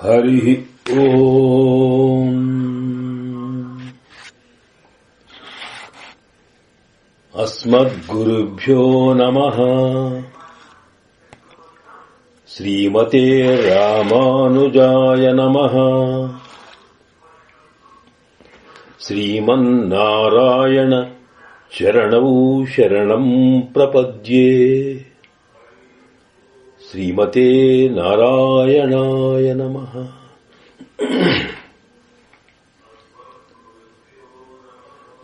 హరి ఓం. అస్మద్గురుభ్యో నమః. శ్రీమతే రామానుజాయ నమః. శ్రీమన్నారాయణ చరణౌ శరణం ప్రపద్యే. శ్రీమతే నారాయణాయ నమః.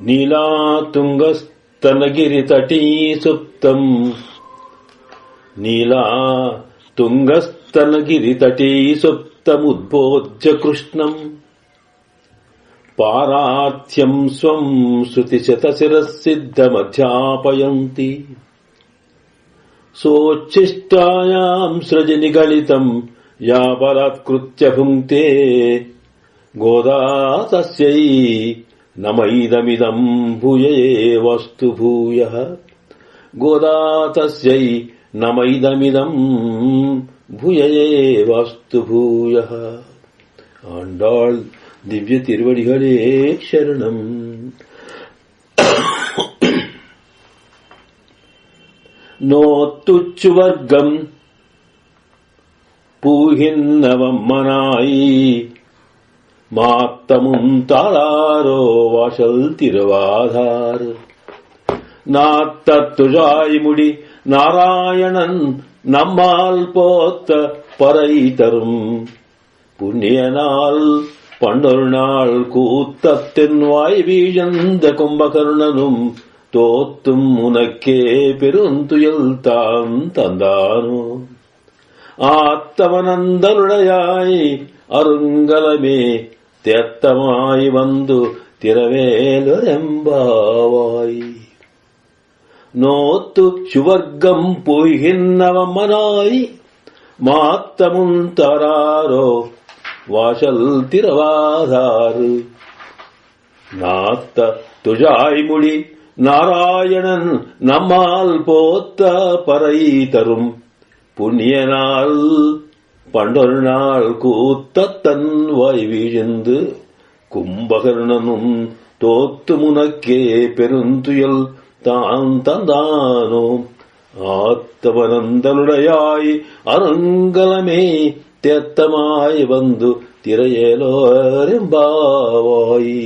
నీలాతుంగస్తనగిరితటీ సుప్తం నీలాతుంగస్తనగిరితటీ సుప్తముద్బోధ్య కృష్ణం పారార్థ్యం స్వం శృతిశతశిరసిద్ధమధ్యాపయంతి. సోచ్ఛిష్టాయాం సృజని గళితం యా బలాత్కృత్య భుంక్తే గోదా తస్యై నమైదమిదం భూయ ఏవస్తు భూయః. గోదా తస్యై నమైదమిదం భూయ ఏవస్తు భూయః. ఆండాళ్ దివ్య తిరువడిகளே శరణం. நோத்துச்சுவர்க்கம் பூகின்னவம்மனாய் மாத்தமும் தாளாரோ வாசல் திருவாதார். நாத்தத்துழாய்முடி நாராயணன் நம்மால் போத்த பறை தரும் புண்ணியனால் பண்டொரு நாள் கூத்தத்தின் வாய் வீழந்த கும்பகர்ணனும் தோத்தும் உனக்கே பெருந்துயல் தான் தந்தானோ. ஆத்தவனந்தருடையாய் அருங்கலமே தேத்தமாய் வந்து திரவேலெம்பாவாய். நோத்து சுவர்க்கம் பொய்கின்னவமனாய் மாத்தமுன் தராரோ வாசல் திரவாதாறு. நாத்த துஜாய்முடி நாராயணன் நம்மால் போத்த பறை தரும் புண்ணியனால் பண்டொரு நாள் கூத்தத்தன் வாய் வீழ்ந்து கும்பகர்ணனும் தோத்து முனக்கே பெருந்துயல் தான் தந்தானோ. ஆத்தவனந்தலுடையாய் அருங்கலமே தேத்தமாய் வந்து திரையேலோரெம்பாவாய்.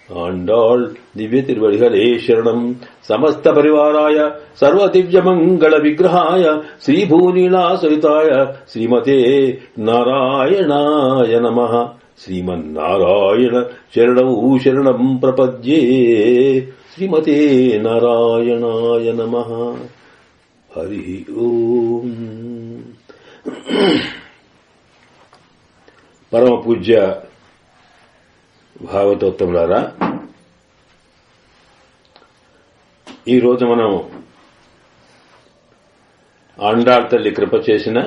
ஆண்டாள் திவ்ய திருவடிகளே சரணம். సమస్త పరివారాయ సర్వ దివ్య మంగళ విగ్రహాయ శ్రీభూనీలాసహితాయ శ్రీమతే నారాయణాయ నమః. శ్రీమన్నారాయణ శరణౌ శరణం ప్రపద్యే. శ్రీమతే నారాయణాయ నమః. హరి ఓం. పరమ పూజ్య భాగవతోత్తములారా, ఈరోజు మనం ఆండాళ్ తల్లి కృప చేసిన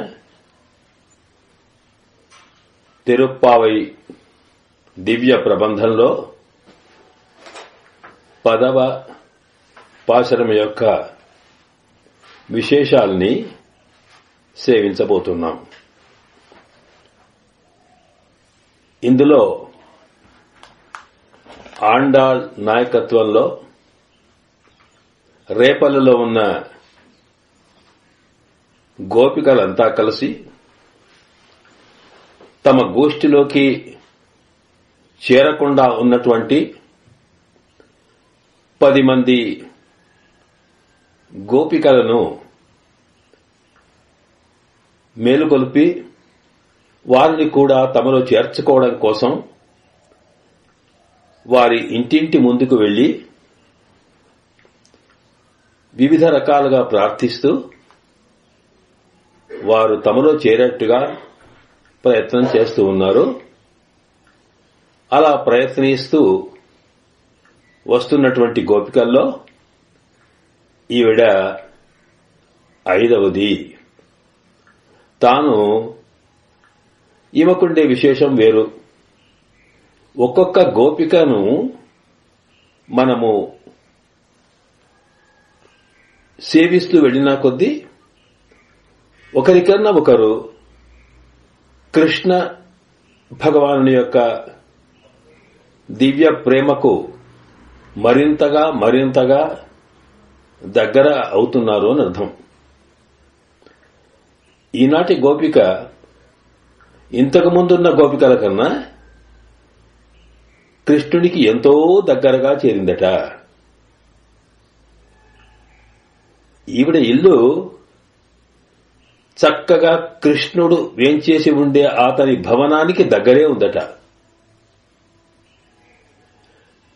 తిరుప్పావై దివ్య ప్రబంధంలో 10వ పాశరం యొక్క విశేషాల్ని సేవించబోతున్నాం. ఇందులో ఆండాళ్ నాయకత్వంలో రేపల్లలో ఉన్న గోపికలంతా కలిసి తమ గోష్ఠిలోకి చేరకుండా ఉన్నటువంటి 10 మంది గోపికలను మేలుకొల్పి వారిని కూడా తమలో చేర్చుకోవడం కోసం వారి ఇంటింటి ముందుకు వెళ్లి వివిధ రకాలుగా ప్రార్థిస్తూ వారు తమలో చేరేట్టుగా ప్రయత్నం చేస్తూ ఉన్నారు. అలా ప్రయత్నిస్తూ వస్తున్నటువంటి గోపికల్లో ఈవిడ 5వది. తాను ఈమెకుండే విశేషం వేరు. ఒక్కొక్క గోపికను మనము సేవిస్తూ వెళ్లినా కొద్దీ ఒకరికన్నా ఒకరు కృష్ణ భగవానుని యొక్క దివ్య ప్రేమకు మరింతగా దగ్గర అవుతున్నారు అని అర్థం. ఈనాటి గోపిక ఇంతకు ముందున్న గోపికల కన్నా కృష్ణునికి ఎంతో దగ్గరగా చేరిందట. ఈవిడ ఇల్లు చక్కగా కృష్ణుడు వేంచేసి ఉండే అతని భవనానికి దగ్గరే ఉందట.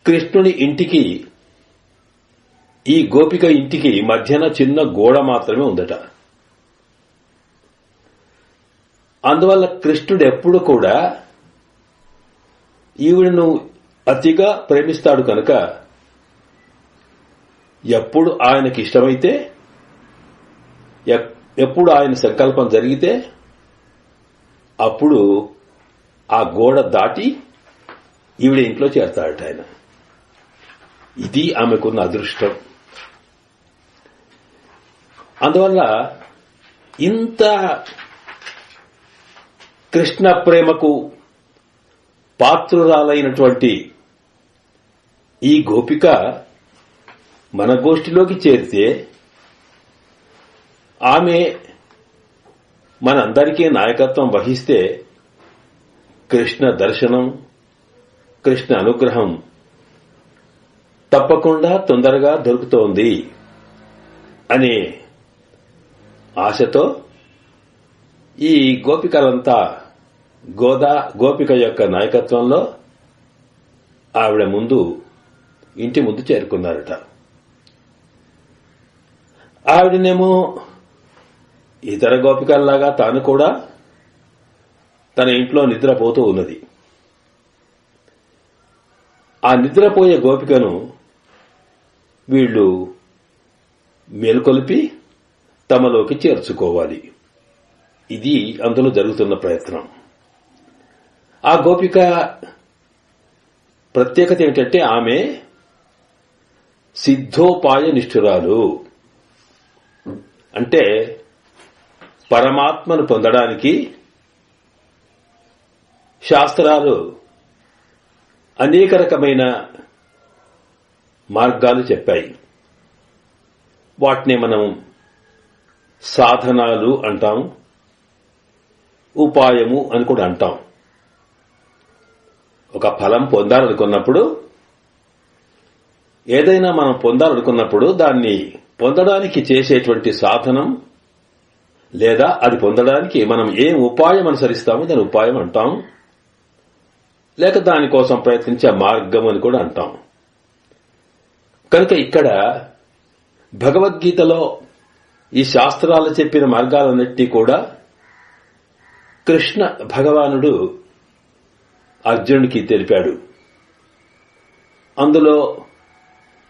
కృష్ణుని ఇంటికి ఈ గోపిక ఇంటికి మధ్యన చిన్న గోడ మాత్రమే ఉందట. అందువల్ల కృష్ణుడు ఎప్పుడు కూడా ఈవిడను అతిగా ప్రేమిస్తాడు కనుక ఎప్పుడు ఆయనకి ఇష్టమైతే, ఎప్పుడు ఆయన సంకల్పం జరిగితే అప్పుడు ఆ గోడ దాటి ఈవిడ ఇంట్లో చేరతాడట ఆయన. ఇది ఆమెకున్న అదృష్టం. అందువల్ల ఇంత కృష్ణ ప్రేమకు పాత్రురాలైనటువంటి ఈ గోపిక మన గోష్ఠిలోకి చేరితే ఆమె మనందరికీ నాయకత్వం వహిస్తే కృష్ణ దర్శనం, కృష్ణ అనుగ్రహం తప్పకుండా తొందరగా దొరుకుతోంది అనే ఆశతో ఈ గోపికలంతా గోపిక యొక్క నాయకత్వంలో ఆవిడ ఇంటి ముందు చేరుకున్నారట. ఆవిడనేమో ఇతర గోపికల్లాగా తాను కూడా తన ఇంట్లో నిద్రపోతూ ఉన్నది. ఆ నిద్రపోయే గోపికను వీళ్లు మేల్కొల్పి తమలోకి చేర్చుకోవాలి. ఇది అందులో జరుగుతున్న ప్రయత్నం. ఆ గోపిక ప్రత్యేకత ఏమిటంటే ఆమె సిద్ధోపాయ నిష్ఠురాలు. అంటే పరమాత్మను పొందడానికి శాస్త్రాలు అనేక రకమైన మార్గాలు చెప్పాయి. వాటిని మనం సాధనాలు అంటాం, ఉపాయము అని కూడా అంటాం. ఒక ఫలం పొందాలనుకున్నప్పుడు, ఏదైనా మనం పొందాలనుకున్నప్పుడు దాన్ని పొందడానికి చేసేటువంటి సాధనం లేదా అది పొందడానికి మనం ఏం ఉపాయం అనుసరిస్తామో దాని ఉపాయం అంటాం, లేక దానికోసం ప్రయత్నించే మార్గం అని కూడా అంటాం. కనుక ఇక్కడ భగవద్గీతలో ఈ శాస్త్రాలు చెప్పిన మార్గాలన్నిటి కూడా కృష్ణ భగవానుడు అర్జునుడికి తెలిపాడు. అందులో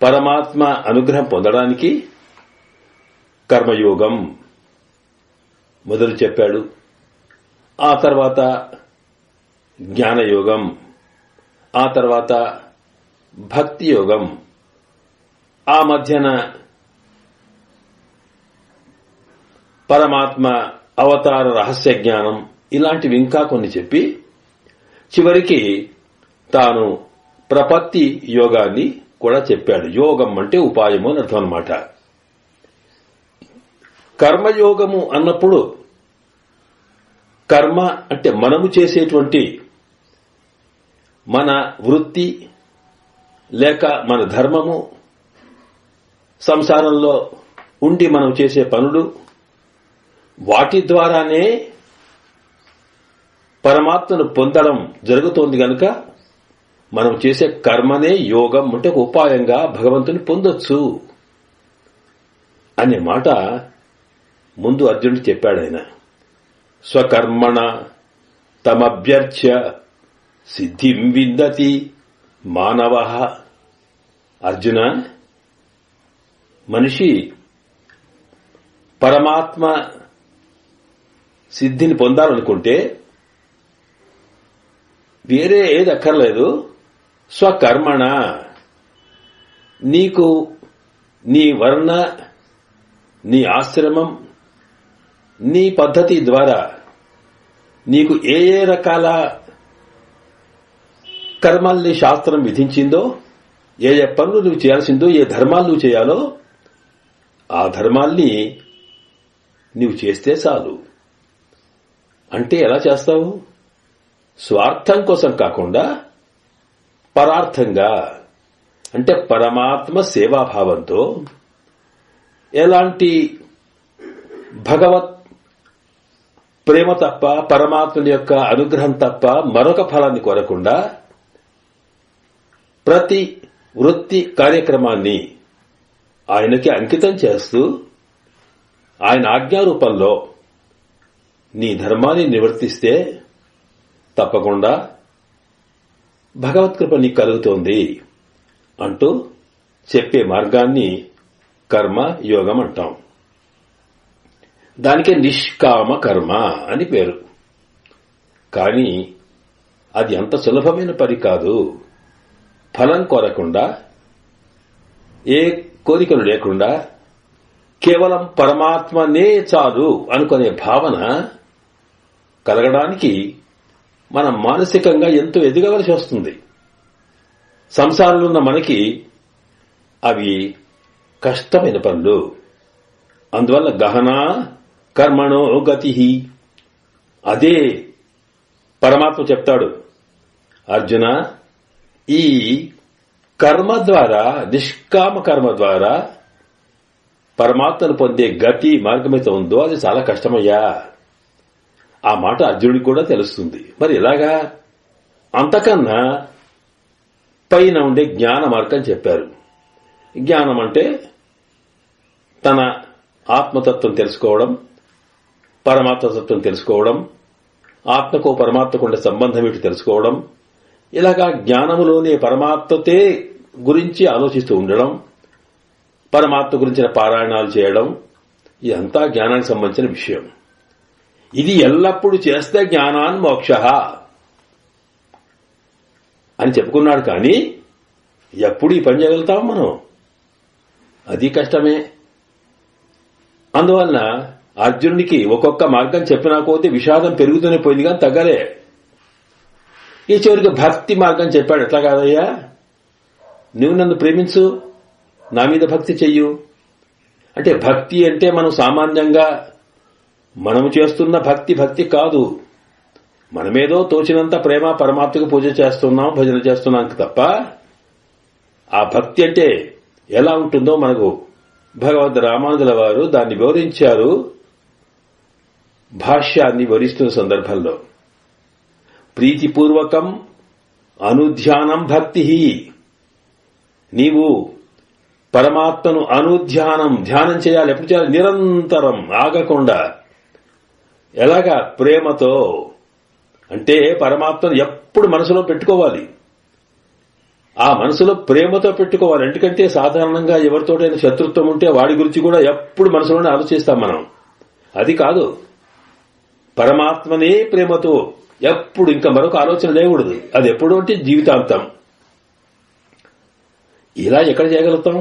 పరమాత్మ అనుగ్రహం పొందడానికి కర్మయోగం మొదలు చెప్పాడు. ఆ తర్వాత జ్ఞానయోగం, ఆ తర్వాత భక్తి యోగం, ఆ మధ్యన పరమాత్మ అవతార రహస్య జ్ఞానం, ఇలాంటివి ఇంకా కొన్ని చెప్పి చివరికి తాను ప్రపత్తి యోగాన్ని కూడా చెప్పాడు. యోగం అంటే ఉపాయము అని అర్థం అన్నమాట. కర్మయోగము అన్నప్పుడు కర్మ అంటే మనము చేసేటువంటి మన వృత్తి లేక మన ధర్మము, సంసారంలో ఉండి మనం చేసే పనులు, వాటి ద్వారానే పరమాత్మను పొందడం జరుగుతోంది గనుక మనం చేసే కర్మనే యోగం అంటే ఒక ఉపాయంగా భగవంతుని పొందొచ్చు అనే మాట ముందు అర్జునుడు చెప్పాడు. ఆయన స్వకర్మణ తమభ్యర్చ్య సిద్ధిం విందతి మానవః. అర్జున, మనిషి పరమాత్మ సిద్ధిని పొందాలనుకుంటే వేరే ఏది అక్కర్లేదు. స్వకర్మణ, నీకు నీ వర్ణ, నీ ఆశ్రమం, నీ పద్ధతి ద్వారా నీకు ఏ ఏ రకాల కర్మాల్ని శాస్త్రం విధించిందో, ఏ ఏ పనులు నువ్వు చేయాల్సిందో, ఏ ధర్మాలు నువ్వు చేయాలో ఆ ధర్మాల్ని నువ్వు చేస్తే చాలు. అంటే ఎలా చేస్తావు? స్వార్థం కోసం కాకుండా పరార్థంగా, అంటే పరమాత్మ సేవాభావంతో, ఎలాంటి భగవత్ ప్రేమ తప్ప, పరమాత్మని యొక్క అనుగ్రహం తప్ప మరొక ఫలాన్ని కోరకుండా ప్రతి వృత్తి కార్యక్రమాన్ని ఆయనకి అంకితం చేస్తూ ఆయన ఆజ్ఞారూపంలో నీ ధర్మాన్ని నివర్తిస్తే తప్పకుండా భగవత్కృప నీకు కలుగుతోంది అంటూ చెప్పే మార్గాన్ని కర్మ యోగం అంటాం. దానికే నిష్కామ కర్మ అని పేరు. కానీ అది అంత సులభమైన పని కాదు. ఫలం కోరకుండా, ఏ కోరికలు లేకుండా కేవలం పరమాత్మనే చాలు అనుకునే భావన కలగడానికి మనం మానసికంగా ఎంతో ఎదగవలసి వస్తుంది. సంసారంలో ఉన్న మనకి అవి కష్టమైన పనులు. అందువల్ల గహనా కర్మణో గతి. అదే పరమాత్మ చెప్తాడు, అర్జున, ఈ కర్మ ద్వారా, నిష్కామ కర్మ ద్వారా పరమాత్మను పొందే గతి మార్గమైతే ఉందో అది చాలా కష్టమయ్యా. ఆ మాట అర్జునుడికి కూడా తెలుస్తుంది. మరి ఎలాగా? అంతకన్నా పైన ఉండే జ్ఞాన మార్గం చెప్పారు. జ్ఞానం అంటే తన ఆత్మతత్వం తెలుసుకోవడం, పరమాత్మతత్వం తెలుసుకోవడం, ఆత్మకు పరమాత్మకు ఉండే సంబంధం ఏమిటి తెలుసుకోవడం. ఇలాగా జ్ఞానములోనే పరమాత్మతే గురించి ఆలోచిస్తూ ఉండడం, పరమాత్మ గురించిన పారాయణాలు చేయడం, ఇదంతా జ్ఞానానికి సంబంధించిన విషయం. ఇది ఎల్లప్పుడూ చేస్తే జ్ఞానాన్ మోక్ష అని చెప్పుకున్నాడు. కానీ ఎప్పుడు ఈ పని చేయగలుగుతాం మనం? అది కష్టమే. అందువలన అర్జునుడికి ఒక్కొక్క మార్గం చెప్పినా కొద్దీ విషాదం పెరుగుతూనే పోయింది, కానీ తగ్గలే. ఈ చివరికి భక్తి మార్గం చెప్పాడు. ఎట్లా కాదయ్యా, నువ్వు నన్ను ప్రేమించు, నా మీద భక్తి చెయ్యు. అంటే భక్తి అంటే మనం సామాన్యంగా మనము చేస్తున్న భక్తి కాదు. మనమేదో తోచినంత ప్రేమ పరమాత్మకు పూజ చేస్తున్నాం, భజన చేస్తున్నాం తప్ప ఆ భక్తి అంటే ఎలా ఉంటుందో మనకు భగవద్ రామానుజుల వారు దాన్ని వివరించారు భాష్యాన్ని వివరిస్తున్న సందర్భంలో. ప్రీతిపూర్వకం అనుధ్యానం భక్తి. నీవు పరమాత్మను ధ్యానం చేయాలి. ఎప్పుడు చేయాలి? నిరంతరం, ఆగకుండా. ఎలాగా? ప్రేమతో. అంటే పరమాత్మను ఎప్పుడు మనసులో పెట్టుకోవాలి. ఆ మనసులో ప్రేమతో పెట్టుకోవాలి. ఎందుకంటే సాధారణంగా ఎవరితోటైనా శత్రుత్వం ఉంటే వాడి గురించి కూడా ఎప్పుడు మనసులోనే ఆలోచిస్తాం మనం. అది కాదు, పరమాత్మనే ప్రేమతో ఎప్పుడు, ఇంకా మరొక ఆలోచన లేకూడదు. అది ఎప్పుడు అంటే జీవితాంతం. ఇలా ఎక్కడ చేయగలుగుతాం?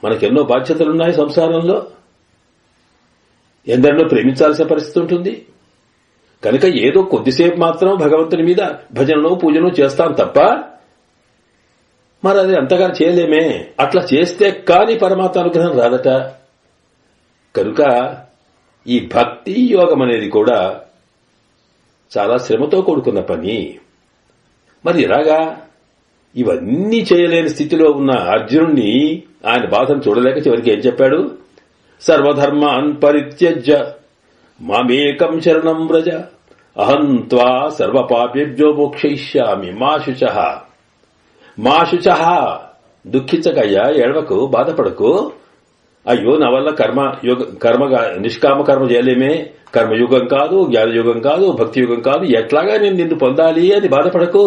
మనకెన్నో బాధ్యతలున్నాయి సంసారంలో, ఎందరినో ప్రేమించాల్సిన పరిస్థితి ఉంటుంది. కనుక ఏదో కొద్దిసేపు మాత్రం భగవంతుని మీద భజనలో పూజను చేస్తాం తప్ప మరి అది అంతగా చేయలేమే. అట్లా చేస్తే కాని పరమాత్మ అనుగ్రహం రాదట. కనుక ఈ భక్తి యోగం అనేది కూడా చాలా శ్రమతో కూడుకున్న పని. మరి ఇలాగా ఇవన్నీ చేయలేని స్థితిలో ఉన్న అర్జునుణ్ణి ఆయన బాధను చూడలేక చివరికి ఏం చెప్పాడు? సర్వధర్మాన్ పరిత్యజ్య మామేకం శరణం వ్రజ అహం త్వా సర్వపాపేభ్యో మోక్షయిష్యామి మా శుచః. మా శుచః, దుఃఖించకయ్యా, ఏడవకు, బాధపడకు. అయ్యో నా వల్ల నిష్కామ కర్మ చేయలేమే, కర్మయుగం కాదు, జ్ఞానయుగం కాదు, భక్తి యుగం కాదు, ఎట్లాగా నేను నిన్ను పొందాలి అని బాధపడకు.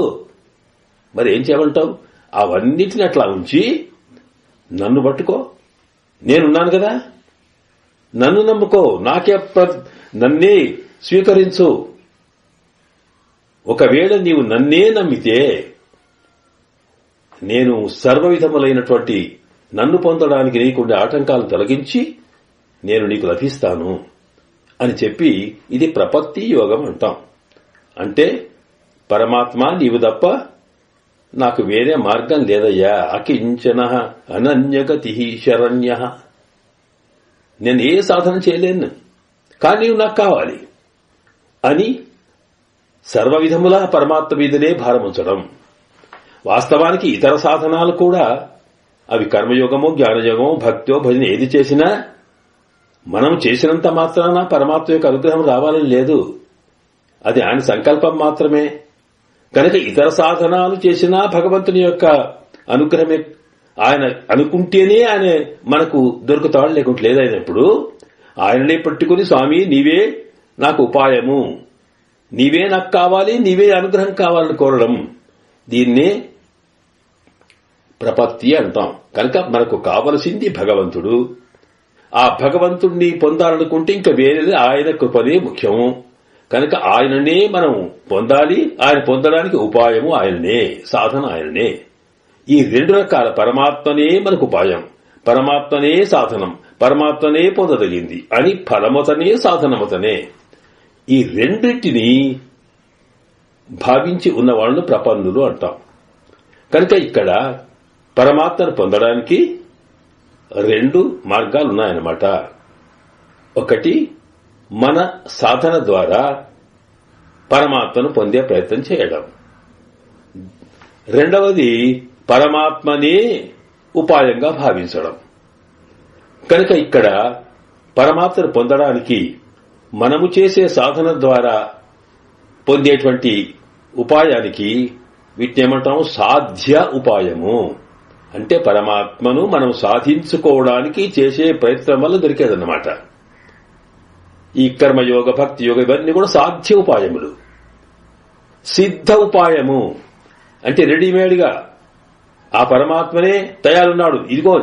మరి ఏం చేయమంటావు? అవన్నిటిని అట్లా ఉంచి నన్ను పట్టుకో, నేనున్నాను కదా, నన్ను నమ్ముకో, నన్నే స్వీకరించు. ఒకవేళ నీవు నన్నే నమ్మితే నేను సర్వవిధములైనటువంటి నన్ను పొందడానికి నీకుండే ఆటంకాలు తొలగించి నేను నీకు లభిస్తాను అని చెప్పి, ఇది ప్రపత్తి యోగం అంటాం. అంటే పరమాత్మ నీవు తప్ప నాకు వేరే మార్గం లేదయ్యా, అకించన అనన్యగతి శరణ్య, నేను ఏ సాధన చేయలేను, కానీ నీవు నాకు కావాలి అని సర్వ విధములా పరమాత్మ మీదనే భారముంచడం. వాస్తవానికి ఇతర సాధనాలు కూడా, అవి కర్మయోగమో జ్ఞానయోగమో భక్తో భజన ఏది చేసినా మనం చేసినంత మాత్రాన పరమాత్మ యొక్క అనుగ్రహం రావాలని లేదు, అది ఆయన సంకల్పం మాత్రమే. కనుక ఇతర సాధనాలు చేసినా భగవంతుని యొక్క అనుగ్రహమే, ఆయన అనుకుంటేనే ఆయన మనకు దొరుకుతాడు, లేకుంటే లేదైనప్పుడు ఆయననే పట్టుకుని స్వామి నీవే నాకు ఉపాయము, నీవే నాకు కావాలి, నీవే అనుగ్రహం కావాలని కోరడం, దీన్నే ప్రపత్తి అంటాం. కనుక మనకు కావలసింది భగవంతుడు. ఆ భగవంతుణ్ణి పొందాలనుకుంటే ఇంకా వేరేది ఆయన కృపనే ముఖ్యము. కనుక ఆయననే మనం పొందాలి, ఆయన పొందడానికి ఉపాయము ఆయననే, సాధన ఆయననే. ఈ రెండు రకాల, పరమాత్మనే మనకు ఉపాయం, పరమాత్మనే సాధనం, పరమాత్మనే పొందదగింది అని ఫలమతనే సాధనమతనే, ఈ రెండింటినీ భావించి ఉన్న వాళ్ళను ప్రపన్నులు అంటాం. కనుక ఇక్కడ పరమాత్మను పొందడానికి రెండు మార్గాలున్నాయన్నమాట. ఒకటి మన సాధన ద్వారా పరమాత్మను పొందే ప్రయత్నం చేయడం, రెండవది పరమాత్మనే ఉపాయంగా భావించడం. కనుక ఇక్కడ పరమాత్మను పొందడానికి మనము చేసే సాధన ద్వారా పొందేటువంటి ఉపాయానికి వీటినేమంటాం, సాధ్య ఉపాయము. అంటే పరమాత్మను మనం సాధించుకోవడానికి చేసే ప్రయత్నం వల్ల దొరికేదన్నమాట. ఈ కర్మయోగ భక్తి యోగ ఇవన్నీ కూడా సాధ్య ఉపాయములు. సిద్ధ ఉపాయము అంటే రెడీమేడ్గా ఆ పరమాత్మనే తయారున్నాడు, ఇదిగో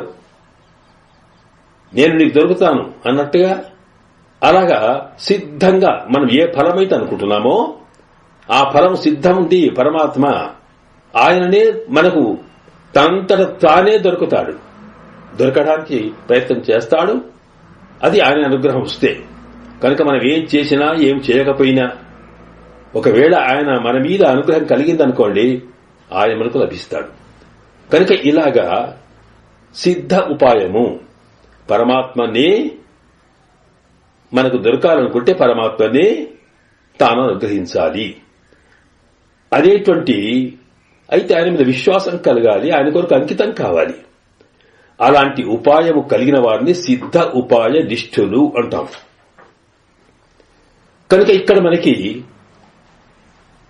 నేను నీకు దొరుకుతాను అన్నట్టుగా, అలాగా సిద్ధంగా మనం ఏ ఫలమైతే అనుకుంటున్నామో ఆ ఫలం సిద్ధం ఉంది. పరమాత్మ ఆయననే మనకు తనంతట తానే దొరుకుతాడు, దొరకడానికి ప్రయత్నం చేస్తాడు. అది ఆయన అనుగ్రహం వస్తే. కనుక మనం ఏం చేసినా ఏం చేయకపోయినా ఒకవేళ ఆయన మన మీద అనుగ్రహం కలిగిందనుకోండి, ఆయన మనకు లభిస్తాడు. కనుక ఇలాగా సిద్ధ ఉపాయము, పరమాత్మనే మనకు దొరకాలనుకుంటే పరమాత్మనే తాను అనుగ్రహించాలి అనేటువంటి, అయితే ఆయన మీద విశ్వాసం కలగాలి, ఆయన కొరకు అంకితం కావాలి. అలాంటి ఉపాయము కలిగిన వారిని సిద్ధ ఉపాయ నిష్ఠులు అంటాం. కనుక ఇక్కడ మనకి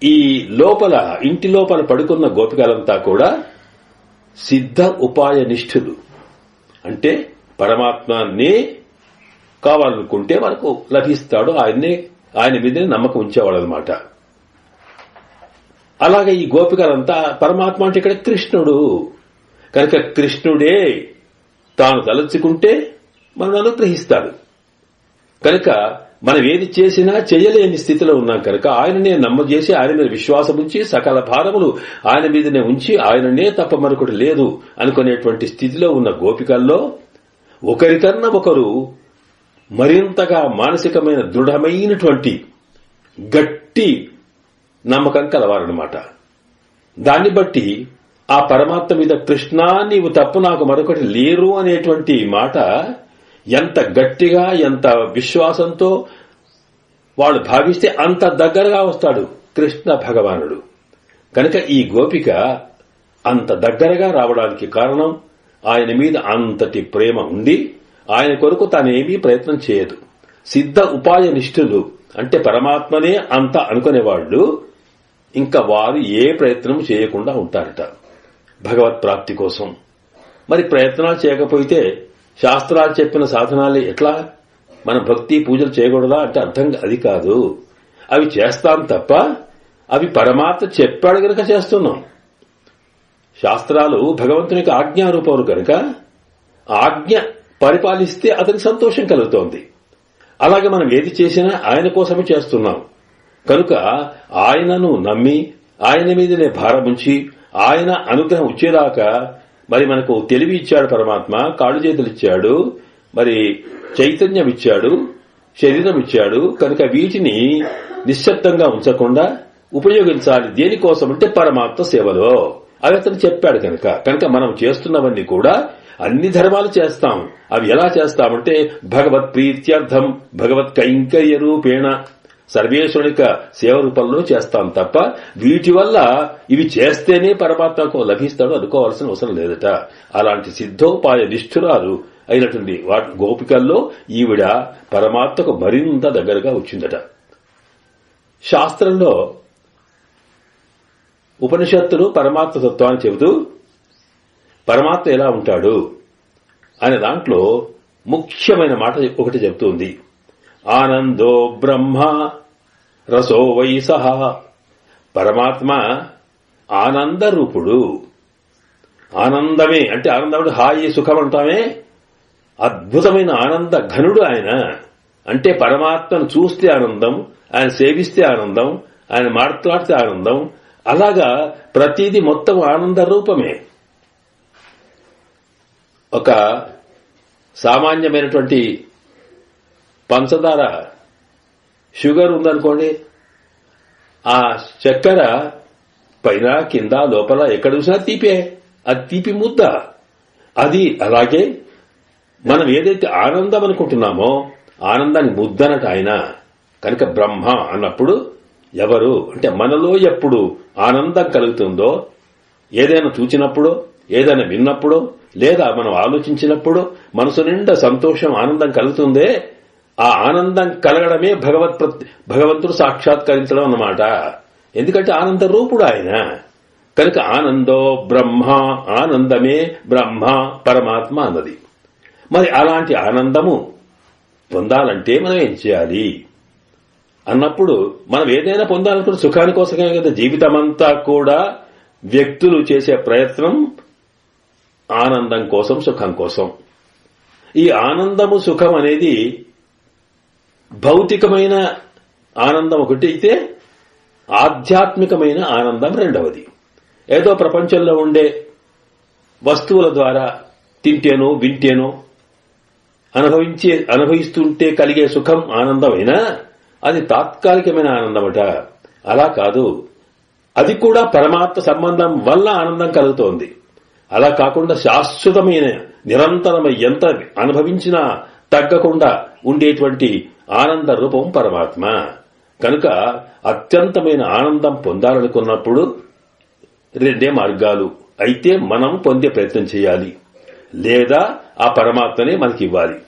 ఈ లోపల, ఇంటి లోపల పడుకున్న గోపికలంతా కూడా సిద్ధ ఉపాయ నిష్ఠులు. అంటే పరమాత్మనే కావాలనుకుంటే మనకు లభిస్తాడు, ఆయన మీదనే నమ్మకం ఉంచేవాడు అనమాట. అలాగే ఈ గోపికలంతా పరమాత్మ అంటే ఇక్కడ కృష్ణుడు. కనుక కృష్ణుడే తాను తలచుకుంటే మనం అనుగ్రహిస్తాడు. కనుక మనం ఏది చేసినా చేయలేని స్థితిలో ఉన్నాం కనుక ఆయననే నమ్మజేసి ఆయన మీద విశ్వాసం ఉంచి సకల భారములు ఆయన మీదనే ఉంచి ఆయననే తప్ప మరొకటి లేదు అనుకునేటువంటి స్థితిలో ఉన్న గోపికల్లో ఒకరికన్నా ఒకరు మరింతగా మానసికమైన దృఢమైనటువంటి గట్టి నమ్మకం కలవారన్నమాట. దాన్ని బట్టి ఆ పరమాత్మ మీద కృష్ణ నీవు తప్పు నాకు మరొకటి లేరు అనేటువంటి మాట ఎంత గట్టిగా ఎంత విశ్వాసంతో వాడు భావిస్తే అంత దగ్గరగా వస్తాడు కృష్ణ భగవానుడు. కనుక ఈ గోపిక అంత దగ్గరగా రావడానికి కారణం ఆయన మీద అంతటి ప్రేమ ఉండి ఆయన కొరకు తానేమీ ప్రయత్నం చేయదు. సిద్ధ ఉపాయ నిష్ఠులు అంటే పరమాత్మనే అంత అనుకునేవాళ్లు ఇంకా వారు ఏ ప్రయత్నం చేయకుండా ఉంటారట భగవత్ ప్రాప్తి కోసం. మరి ప్రయత్నాలు చేయకపోతే శాస్త్రాలు చెప్పిన సాధనాలు ఎట్లా, మన భక్తి పూజలు చేయకూడదా అంటే అర్థం అది కాదు. అవి చేస్తాం తప్ప అవి పరమాత్మ చెప్పాడు గనక చేస్తున్నాం. శాస్త్రాలు భగవంతునికి ఆజ్ఞారూపములు కనుక ఆజ్ఞ పరిపాలిస్తే అతనికి సంతోషం కలుగుతోంది. అలాగే మనం ఏది చేసినా ఆయన కోసమే చేస్తున్నాం కనుక ఆయనను నమ్మి ఆయన మీదనే భారముంచి ఆయన అనుగ్రహం వచ్చేదాకా మరి మనకు తెలివి ఇచ్చాడు పరమాత్మ, కాళ్ళు చేతులు ఇచ్చాడు, మరి చైతన్యం ఇచ్చాడు, శరీరం ఇచ్చాడు. కనుక వీటిని నిశ్శబ్దంగా ఉంచకుండా ఉపయోగించాలి. దేనికోసం అంటే పరమాత్మ సేవలో. అవి అతను చెప్పాడు. కనుక మనం చేస్తున్నవన్నీ కూడా అన్ని ధర్మాలు చేస్తాం. అవి ఎలా చేస్తామంటే భగవత్ ప్రీత్యర్థం భగవత్ కైంకర్య రూపేణ సర్వేశ్వరునిక సేవ రూపంలో చేస్తాం తప్ప వీటి వల్ల ఇవి చేస్తేనే పరమాత్మకు లభిస్తాడు అనుకోవాల్సిన అవసరం లేదట. అలాంటి సిద్ధోపాయ నిష్ఠురాలు అయినటువంటి గోపికల్లో ఈవిడ పరమాత్మకు మరింత దగ్గరగా వచ్చిందట. శాస్త్రంలో ఉపనిషత్తులు పరమాత్మ తత్వాన్ని చెబుతూ పరమాత్మ ఎలా ఉంటాడు అనే దాంట్లో ముఖ్యమైన మాట ఒకటి చెబుతుంది. ఆనందో బ్రహ్మ రసో వై సహ. పరమాత్మ ఆనంద రూపుడు. ఆనందమే అంటే ఆనందం హాయి సుఖం అంటామే. అద్భుతమైన ఆనంద ఘనుడు ఆయన. అంటే పరమాత్మను చూస్తే ఆనందం, ఆయన సేవిస్తే ఆనందం, ఆయన మాట్లాడితే ఆనందం. అలాగా ప్రతిదీ మొత్తం ఆనంద రూపమే. ఒక సామాన్యమైనటువంటి పంచదార షుగర్ ఉందనుకోండి, ఆ చక్కెర పైన కింద లోపల ఎక్కడ చూసినా తీపే. అది తీపి ముద్ద. అది అలాగే మనం ఏదైతే ఆనందం అనుకుంటున్నామో ఆనందాన్ని ముద్దనట ఆయన. కనుక బ్రహ్మ అన్నప్పుడు ఎవరు అంటే మనలో ఎప్పుడు ఆనందం కలుగుతుందో, ఏదైనా చూచినప్పుడు, ఏదైనా విన్నప్పుడు, లేదా మనం ఆలోచించినప్పుడు మనసు నిండా సంతోషం ఆనందం కలుగుతుందే, ఆ ఆనందం కలగడమే భగవంతుడు సాక్షాత్కరించడం అన్నమాట. ఎందుకంటే ఆనంద రూపుడు ఆయన. కనుక ఆనందో బ్రహ్మ, ఆనందమే బ్రహ్మ పరమాత్మ అన్నది. మరి అలాంటి ఆనందము పొందాలంటే మనం ఏం చేయాలి అన్నప్పుడు, మనం ఏదైనా పొందాలనుకుంటే సుఖాని కోసమే కదా. జీవితమంతా కూడా వ్యక్తులు చేసే ప్రయత్నం ఆనందం కోసం, సుఖం కోసం. ఈ ఆనందము సుఖం అనేది భౌతికమైన ఆనందం ఒకటి అయితే, ఆధ్యాత్మికమైన ఆనందం రెండవది. ఏదో ప్రపంచంలో ఉండే వస్తువుల ద్వారా తింటేనో వింటేనో అనుభవిస్తుంటే కలిగే సుఖం ఆనందమైనా అది తాత్కాలికమైన ఆనందమట. అలా కాదు, అది కూడా పరమాత్మ సంబంధం వల్ల ఆనందం కలుగుతోంది. అలా కాకుండా శాశ్వతమైన నిరంతరమై ఎంత అనుభవించినా తగ్గకుండా ఉండేటువంటి ఆనంద రూపం పరమాత్మ. కనుక అత్యంతమైన ఆనందం పొందాలనుకున్నప్పుడు రెండే మార్గాలు. అయితే మనం పొందే ప్రయత్నం చేయాలి, లేదా ఆ పరమాత్మనే మనకి ఇవ్వాలి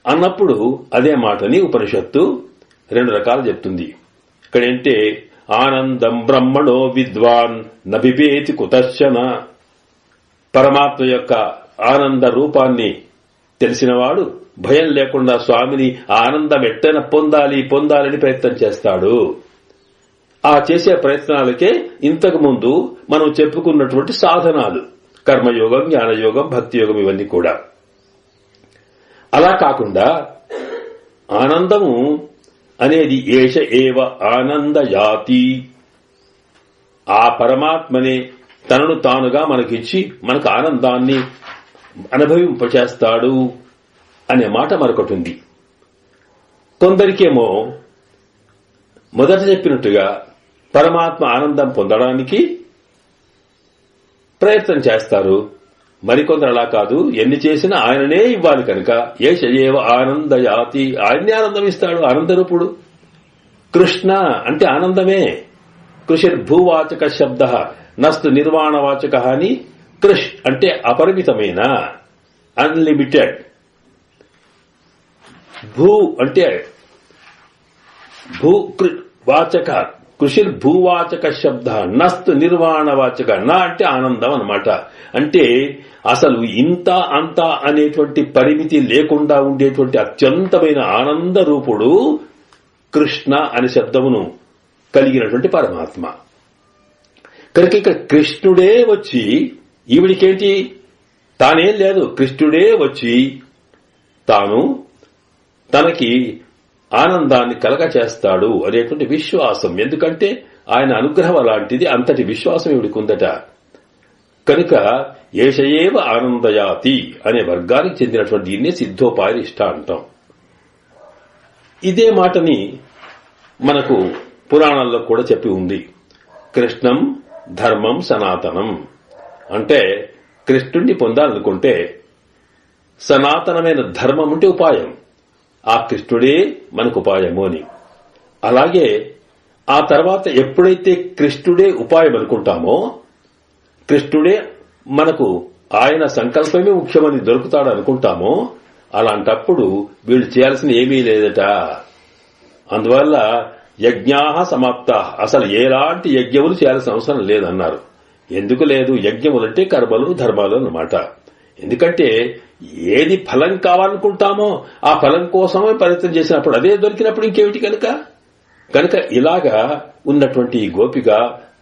అన్నప్పుడు అదే మాటని ఉపనిషత్తు రెండు రకాలు చెప్తుంది. ఇక్కడేంటే ఆనందం బ్రహ్మణో విద్వాన్ నభివేతి కుతశ్చన. పరమాత్మ యొక్క ఆనంద రూపాన్ని తెలిసినవాడు భయం లేకుండా స్వామిని ఆనందం ఎట్టైనా పొందాలని ప్రయత్నం చేస్తాడు. ఆ చేసే ప్రయత్నాలకే ఇంతకు ముందు మనం చెప్పుకున్నటువంటి సాధనాలు కర్మయోగం, జ్ఞానయోగం, భక్తి యోగం ఇవన్నీ కూడా. అలా కాకుండా ఆనందము అనేది ఏష ఏవ ఆనందయాతి, ఆ పరమాత్మనే తనను తానుగా మనకిచ్చి మనకు ఆనందాన్ని అనుభవింపచేస్తాడు అనే మాట మరొకటి ఉంది. కొందరికేమో మొదట చెప్పినట్టుగా పరమాత్మ ఆనందం పొందడానికి ప్రయత్నం చేస్తారు. మరికొందరు అలా కాదు, ఎన్ని చేసినా ఆయననే ఇవ్వాలి కనుక ఏష ఏవ ఆనందయాతి, ఆయన్నే ఆనందం ఇస్తాడు. ఆనందరూపుడు కృష్ణ అంటే ఆనందమే. కృషిర్భూవాచక శబ్ద నస్తు నిర్వాణవాచక అని. కృష్ అంటే అపరిమితమైన, అన్లిమిటెడ్. భూ అంటే వాచక, కృషిర్భూవాచక శబ్ద నస్తు నిర్వాణవాచక. నా అంటే ఆనందం అన్నమాట. అంటే అసలు ఇంత అంత అనేటువంటి పరిమితి లేకుండా ఉండేటువంటి అత్యంతమైన ఆనంద రూపుడు కృష్ణ అనే శబ్దమును కలిగినటువంటి పరమాత్మ. కనుక ఇక్కడ కృష్ణుడే వచ్చి, ఈవిడికేంటి తానేం లేదు, కృష్ణుడే వచ్చి తాను తనకి ఆనందాన్ని కలగ చేస్తాడు అనేటువంటి విశ్వాసం. ఎందుకంటే ఆయన అనుగ్రహం అలాంటిది, అంతటి విశ్వాసం ఈవిడికి ఉందట. కనుక ఏషయేవ ఆనందయాతి అనే వర్గానికి చెందినటువంటి దీన్నే సిద్ధోపాయ నిష్ఠ అంటాం. ఇదే మాటని మనకు పురాణాల్లో కూడా చెప్పి ఉంది. కృష్ణం ధర్మం సనాతనం అంటే కృష్ణుణ్ణి పొందాలనుకుంటే సనాతనమైన ధర్మం ఉంటే ఉపాయం, ఆ కృష్ణుడే మనకు ఉపాయము అని. అలాగే ఆ తర్వాత ఎప్పుడైతే కృష్ణుడే ఉపాయం అనుకుంటామో, కృష్ణుడే మనకు ఆయన సంకల్పమే ముఖ్యమని దొరుకుతాడు అనుకుంటామో, అలాంటప్పుడు వీళ్ళు చేయాల్సిన ఏమీ లేదట. అందువల్ల యజ్ఞాః సమాప్తాః, అసలు ఎలాంటి యజ్ఞములు చేయాల్సిన అవసరం లేదన్నారు. ఎందుకు లేదు? యజ్ఞములంటే కర్మలు ధర్మాలు అన్నమాట. ఎందుకంటే ఏది ఫలం కావాలనుకుంటామో ఆ ఫలం కోసమే ప్రయత్నం చేసినప్పుడు అదే దొరికినప్పుడు ఇంకేమిటి కనుక ఇలాగా ఉన్నటువంటి గోపిక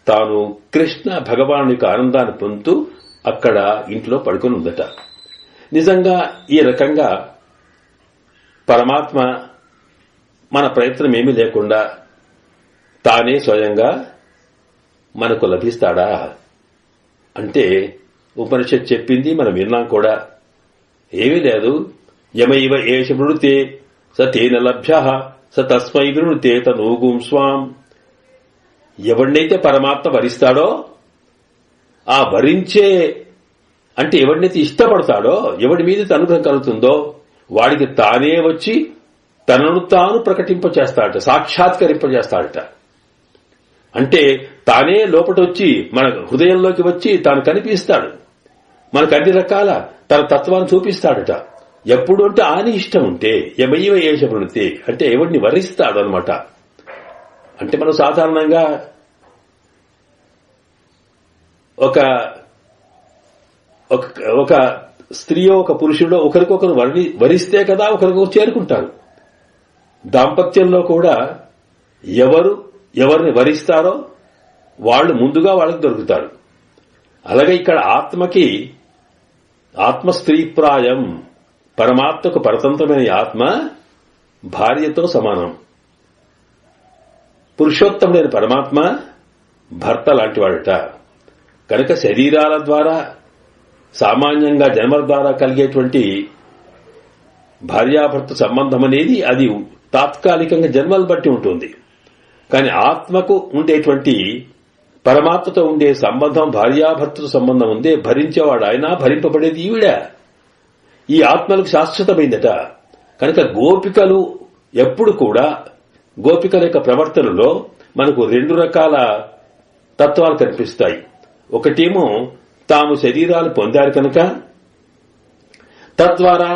తాను కృష్ణ భగవాను యొక్క ఆనందాన్ని పొందుతూ అక్కడ ఇంట్లో పడుకొని ఉందట. నిజంగా ఈ రకంగా పరమాత్మ మన ప్రయత్నం ఏమీ లేకుండా తానే స్వయంగా మనకు లభిస్తాడా అంటే ఉపనిషత్ చెప్పింది మనం విన్నాం కూడా. ఏమీ లేదు. యమైవ ఏష వృణుతే స తేన లభ్యః స తస్మై వృణుతే తనూగుం స్వాం. ఎవడినైతే పరమాత్మ వరిస్తాడో, ఆ వరించే అంటే ఎవడినైతే ఇష్టపడతాడో, ఎవడి మీద అనుగ్రహం కలుగుతుందో వాడికి తానే వచ్చి తనను తాను ప్రకటింపచేస్తాడట, సాక్షాత్కరింపజేస్తాడట. అంటే తానే లోపటొచ్చి మన హృదయంలోకి వచ్చి తాను కనిపిస్తాడు, మనకు అన్ని రకాల తన తత్వాన్ని చూపిస్తాడట. ఎప్పుడు అంటే ఆయన ఇష్టం ఉంటే యమైవ ఏష వృణుతే అంటే ఎవడిని వరిస్తాడు అనమాట. అంటే మనం సాధారణంగా ఒక స్త్రీయో ఒక పురుషుడో ఒకరికొకరు వరిస్తే కదా ఒకరికొకరు చేరుకుంటారు. దాంపత్యంలో కూడా ఎవరిని వరిస్తారో వాళ్ళు ముందుగా వాళ్ళకి దొరుకుతారు. అలాగే ఇక్కడ ఆత్మ స్త్రీప్రాయం, పరమాత్మకు పరతంత్రమైన ఆత్మ భార్యతో సమానం. పురుషోత్తముడైన పరమాత్మ భర్త లాంటివాడట. కనుక శరీరాల ద్వారా సామాన్యంగా జన్మల ద్వారా కలిగేటువంటి భార్యాభర్త సంబంధం అనేది అది తాత్కాలికంగా జన్మలు బట్టి ఉంటుంది. కానీ ఆత్మకు ఉండేటువంటి పరమాత్మతో ఉండే సంబంధం భార్యాభర్తతో సంబంధం ఉందే. భరించేవాడు ఆయన, భరింపబడేది ఈవిడ. ఈ ఆత్మలకు శాశ్వతమైందట. కనుక గోపికలు ఎప్పుడు కూడా గోపికల యొక్క ప్రవర్తనలో మనకు రెండు రకాల తత్వాలు కనిపిస్తాయి. ఒకటేమో తాము శరీరాలు పొందారు కనుక తద్వారా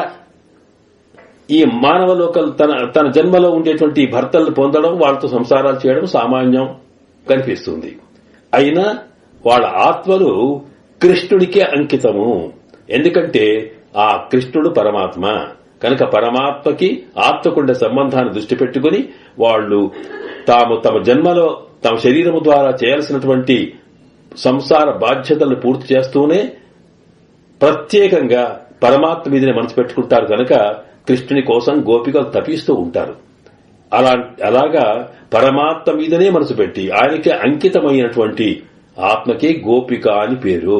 ఈ మానవ లోకలు తన జన్మలో ఉండేటువంటి భర్తలను పొందడం, వాళ్ళతో సంసారాలు చేయడం సామాన్యం కనిపిస్తుంది. అయినా వాళ్ళ ఆత్మలు కృష్ణుడికే అంకితము. ఎందుకంటే ఆ కృష్ణుడు పరమాత్మ కనుక పరమాత్మకి ఆత్మకుండే సంబంధాన్ని దృష్టి పెట్టుకుని వాళ్ళు తమ జన్మలో తమ శరీరము ద్వారా చేయాల్సినటువంటి సంసార బాధ్యతలను పూర్తి చేస్తూనే ప్రత్యేకంగా పరమాత్మ మీదనే మనసు పెట్టుకుంటారు. కనుక కృష్ణుని కోసం గోపికలు తపిస్తూ ఉంటారు. అలాగా పరమాత్మ మీదనే మనసు పెట్టి ఆయనకే అంకితమైనటువంటి ఆత్మకే గోపిక అని పేరు.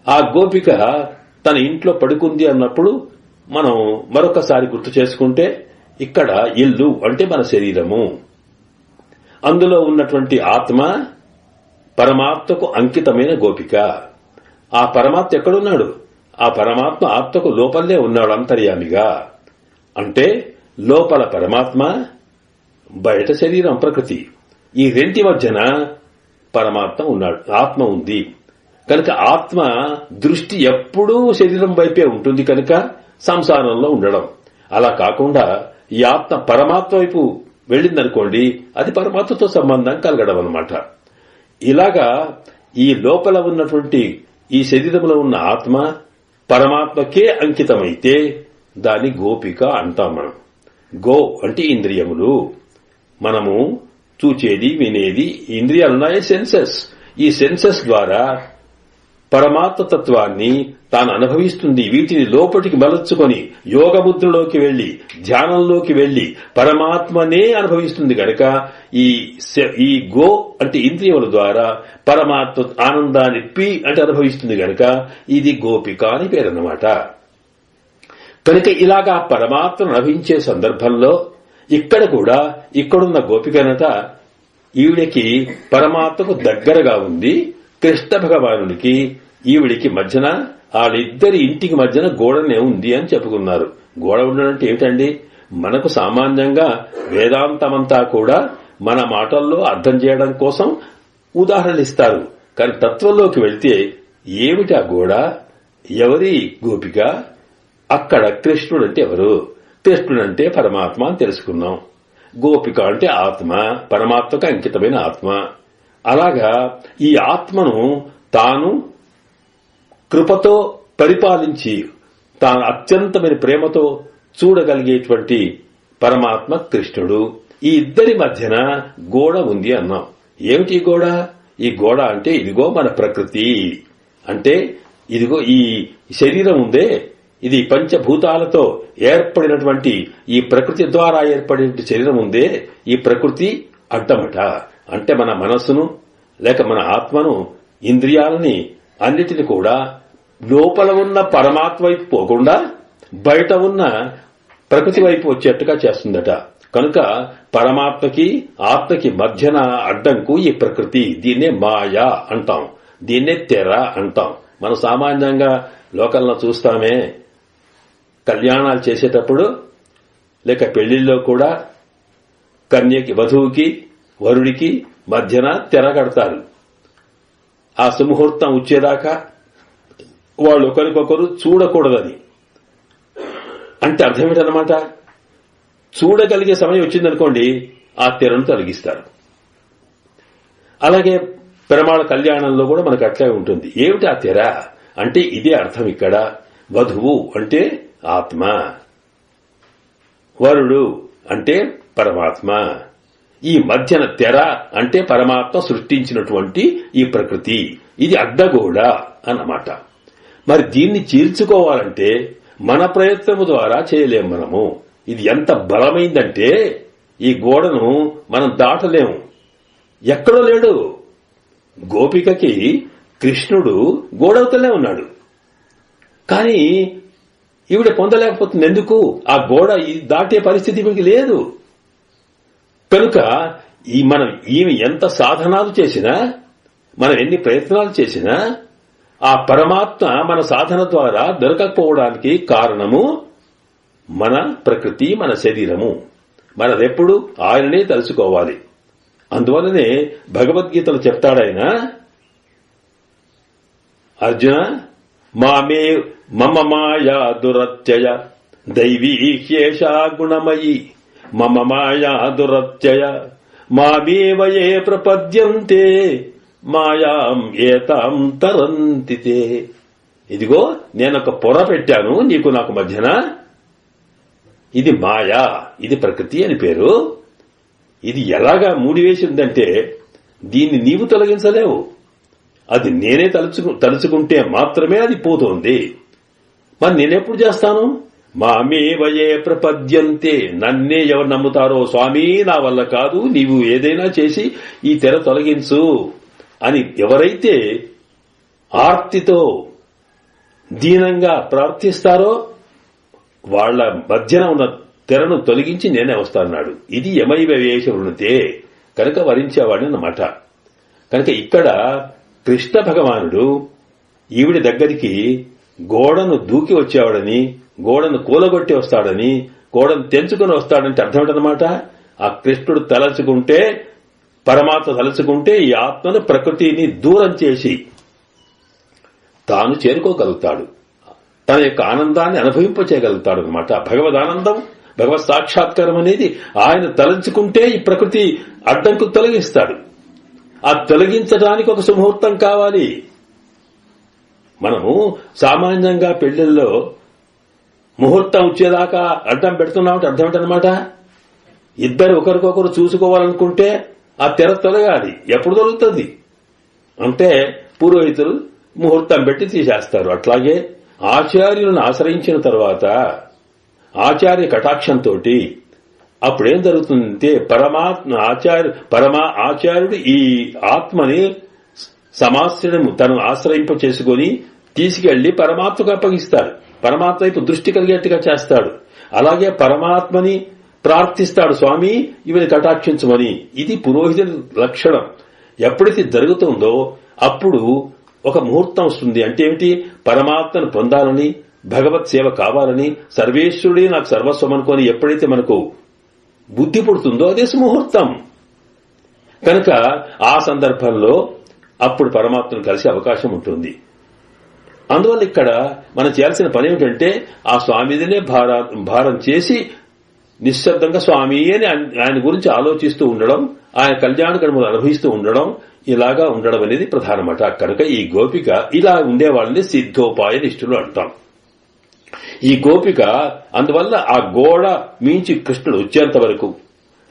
ఆ గోపిక తన ఇంట్లో పడుకుంది అన్నప్పుడు మనం మరొకసారి గుర్తు చేసుకుంటే ఇక్కడ ఇల్లు అంటే మన శరీరము, అందులో ఉన్నటువంటి ఆత్మ పరమాత్మకు అంకితమైన గోపిక. ఆ పరమాత్మ ఎక్కడున్నాడు? ఆ పరమాత్మ ఆత్మకు లోపలనే ఉన్నాడు అంతర్యామిగా. అంటే లోపల పరమాత్మ, బయట శరీరం ప్రకృతి, ఈ రెంటి మధ్యన పరమాత్మ ఉన్నాడు, ఆత్మ ఉంది. కనుక ఆత్మ దృష్టి ఎప్పుడూ శరీరం వైపే ఉంటుంది కనుక సంసారంలో ఉండడం. అలా కాకుండా ఈ ఆత్మ పరమాత్మ వైపు వెళ్ళిందనుకోండి, అది పరమాత్మతో సంబంధం కలగడం అన్నమాట. ఇలాగా ఈ లోపల ఉన్నటువంటి ఈ శరీరంలో ఉన్న ఆత్మ పరమాత్మకే అంకితమైతే దాన్ని గోపిక అంటాం మనం. గో అంటే ఇంద్రియములు, మనము చూచేది వినేది ఇంద్రియాలున్నాయి, సెన్సెస్. ఈ సెన్సెస్ ద్వారా పరమాత్మ తత్వాన్ని తాను అనుభవిస్తుంది. వీటిని లోపటికి మలచుకొని యోగముద్రలోకి వెళ్లి ధ్యానంలోకి వెళ్లి పరమాత్మనే అనుభవిస్తుంది కనుక ఈ గో అంటే ఇంద్రియముల ద్వారా పరమాత్మ ఆనందాన్ని పి అంటే అనుభవిస్తుంది కనుక ఇది గోపిక అని పేరన్నమాట. కనుక ఇలాగా పరమాత్మను అనుభవించే సందర్భంలో ఇక్కడ కూడా ఇక్కడున్న గోపికనట ఈవిడికి పరమాత్మకు దగ్గరగా ఉంది. కృష్ణ భగవానుడికి ఈవిడికి మధ్యన వాళ్ళిద్దరి ఇంటికి మధ్యన గోడనే ఉంది అని చెప్పుకున్నారు. గోడ ఉండడంటే ఏమిటండి? మనకు సామాన్యంగా వేదాంతమంతా కూడా మన మాటల్లో అర్థం చేయడం కోసం ఉదాహరణలు ఇస్తారు. కానీ తత్వంలోకి వెళ్తే ఏమిటి ఆ గోడ? ఎవరి గోపిక? అక్కడ కృష్ణుడంటే ఎవరు? కృష్ణుడంటే పరమాత్మ అని తెలుసుకున్నాం. గోపిక అంటే ఆత్మ, పరమాత్మకు అంకితమైన ఆత్మ. అలాగా ఈ ఆత్మను తాను కృపతో పరిపాలించి తాను అత్యంతమైన ప్రేమతో చూడగలిగేటువంటి పరమాత్మ కృష్ణుడు. ఈ ఇద్దరి మధ్యన గోడ ఉంది అన్నాం. ఏమిటి గోడ? ఈ గోడ అంటే ఇదిగో మన ప్రకృతి. అంటే ఇదిగో ఈ శరీరం ఉందే, ఇది పంచభూతాలతో ఏర్పడినటువంటి ఈ ప్రకృతి ద్వారా ఏర్పడిన శరీరం ఉందే, ఈ ప్రకృతి అడ్డమట. అంటే మన మనస్సును లేక మన ఆత్మను, ఇంద్రియాలని అన్నిటిని కూడా లోపల ఉన్న పరమాత్మ వైపు పోకుండా బయట ఉన్న ప్రకృతి వైపు వచ్చేట్టుగా చేస్తుందట. కనుక పరమాత్మకి ఆత్మకి మధ్యన అడ్డంకు ఈ ప్రకృతి. దీన్నే మాయా అంటాం, దీన్నే తెర అంటాం. మనం సామాన్యంగా లోకల్లో చూస్తామే, కళ్యాణాలు చేసేటప్పుడు లేక పెళ్లిల్లో కూడా కన్యకి, వధువుకి, వరుడికి మధ్యన తెర కడతారు. ఆ సుముహూర్తం వచ్చేదాకా వాళ్ళు ఒకరికొకరు చూడకూడదని. అంటే అర్థం ఏంటన్నమాట? చూడగలిగే సమయం వచ్చిందనుకోండి, ఆ తెరను తొలగిస్తారు. అలాగే పెరమాళ కళ్యాణంలో కూడా మనకు అట్లే ఉంటుంది. ఏమిటి ఆ తెర అంటే ఇదే అర్థం. ఇక్కడ వధువు అంటే ఆత్మ, వరుడు అంటే పరమాత్మ. ఈ మధ్యన తెర అంటే పరమాత్మ సృష్టించినటువంటి ఈ ప్రకృతి. ఇది అడ్డగోడ అన్నమాట. మరి దీన్ని చీల్చుకోవాలంటే మన ప్రయత్నము ద్వారా చేయలేం మనము. ఇది ఎంత బలమైందంటే ఈ గోడను మనం దాటలేము. ఎక్కడో లేడు. గోపికకి కృష్ణుడు గోడవుతూనే ఉన్నాడు. కానీ ఈవిడ పొందలేకపోతుంది. ఎందుకు? ఆ గోడ దాటే పరిస్థితి ఈవిడికి లేదు. కనుక ఈమె ఎంత సాధనాలు చేసినా, మనం ఎన్ని ప్రయత్నాలు చేసినా ఆ పరమాత్మ మన సాధన ద్వారా దొరకకపోవడానికి కారణము మన ప్రకృతి, మన శరీరము. మనదెప్పుడు ఆయననే తలుచుకోవాలి. అందువల్లనే భగవద్గీతలు చెప్తాడాయన, అర్జున మామే మమ మాయా దురత్యయ దైవీ హ్యేషా గుణమయీ మమ మాయా దురత్యయ మామేవయే ప్రపద్యంతే మాయాం ఏతాం తరంతితే. ఇదిగో నేనొక పొర పెట్టాను నీకు నాకు మధ్యన. ఇది మాయా, ఇది ప్రకృతి అని పేరు. ఇది ఎలాగా మూడివేసిందంటే దీన్ని నీవు తొలగించలేవు. అది నేనే తలుచుకుంటే మాత్రమే అది పోతోంది. మరి నేనెప్పుడు చేస్తాను? మామేవయే ప్రపద్యంతే. నన్నే ఎవరు నమ్ముతారో, స్వామి నా వల్ల కాదు, నీవు ఏదైనా చేసి ఈ తెర తొలగించు అని ఎవరైతే ఆర్తితో దీనంగా ప్రార్థిస్తారో వాళ్ల మధ్యన ఉన్న తెరను తొలగించి నేనే వస్తానన్నాడు. ఇది యమైవ వేష వృణితే, కనుక వరించేవాడు అన్నమాట. కనుక ఇక్కడ కృష్ణ భగవానుడు ఈవిడి దగ్గరికి గోడను దూకి వచ్చేవాడని, గోడను కూలగొట్టి వస్తాడని, గోడను తెంచుకుని వస్తాడంటే అర్థమేంటన్నమాట? ఆ కృష్ణుడు తలచుకుంటే, పరమాత్మ తలుచుకుంటే ఈ ఆత్మను, ప్రకృతిని దూరం చేసి తాను చేరుకోగలుగుతాడు. తన యొక్క ఆనందాన్ని అనుభవింపచేయగలుగుతాడు అనమాట. భగవదానందం, భగవత్ సాక్షాత్కారం అనేది ఆయన తలంచుకుంటే ఈ ప్రకృతి అడ్డంకు తొలగిస్తాడు. ఆ తొలగించడానికి ఒక సుముహూర్తం కావాలి. మనము సామాన్యంగా పెళ్లిల్లో ముహూర్తం వచ్చేదాకా అడ్డం పెడుతున్నామంటే అర్థం ఏంటన్నమాట? ఇద్దరు ఒకరికొకరు చూసుకోవాలనుకుంటే ఆ తెర తొలగాలి. ఎప్పుడు తొలుగుతుంది అంటే పురోహితులు ముహూర్తం పెట్టి తీసేస్తారు. అట్లాగే ఆచార్యులను ఆశ్రయించిన తర్వాత ఆచార్య కటాక్షంతో అప్పుడేం జరుగుతుందంటే ఆచార్యుడు ఈ ఆత్మని సమాశ్రయం తను ఆశ్రయింప చేసుకుని తీసుకెళ్లి పరమాత్మకు అప్పగిస్తాడు. పరమాత్మ వైపు దృష్టి కలిగేట్టుగా చేస్తాడు. అలాగే పరమాత్మని ప్రార్థిస్తాడు, స్వామి ఇవని కటాక్షించమని. ఇది పురోహితుడి లక్షణం. ఎప్పుడైతే జరుగుతుందో అప్పుడు ఒక ముహూర్తం వస్తుంది. అంటే ఏమిటి? పరమాత్మను పొందాలని, భగవత్ సేవ కావాలని, సర్వేశ్వరుడే నాకు సర్వస్వం అనుకోని ఎప్పుడైతే మనకు బుద్ధి పుడుతుందో అదే ముహూర్తం. కనుక ఆ సందర్భంలో అప్పుడు పరమాత్మను కలిసే అవకాశం ఉంటుంది. అందువల్ల ఇక్కడ మనం చేయాల్సిన పని ఏమిటంటే ఆ స్వామిదినే భారం చేసి నిశ్శబ్దంగా స్వామి అని ఆయన గురించి ఆలోచిస్తూ ఉండడం, ఆయన కళ్యాణ కర్మలు అనుభవిస్తూ ఉండడం, ఇలాగా ఉండడం అనేది ప్రధానమాట. కనుక ఈ గోపిక ఇలా ఉండేవాళ్ళని సిద్ధోపాయ నిష్ఠులు అంటాం. ఈ గోపిక అందువల్ల ఆ గోడ మించి కృష్ణుడు వచ్చేంత వరకు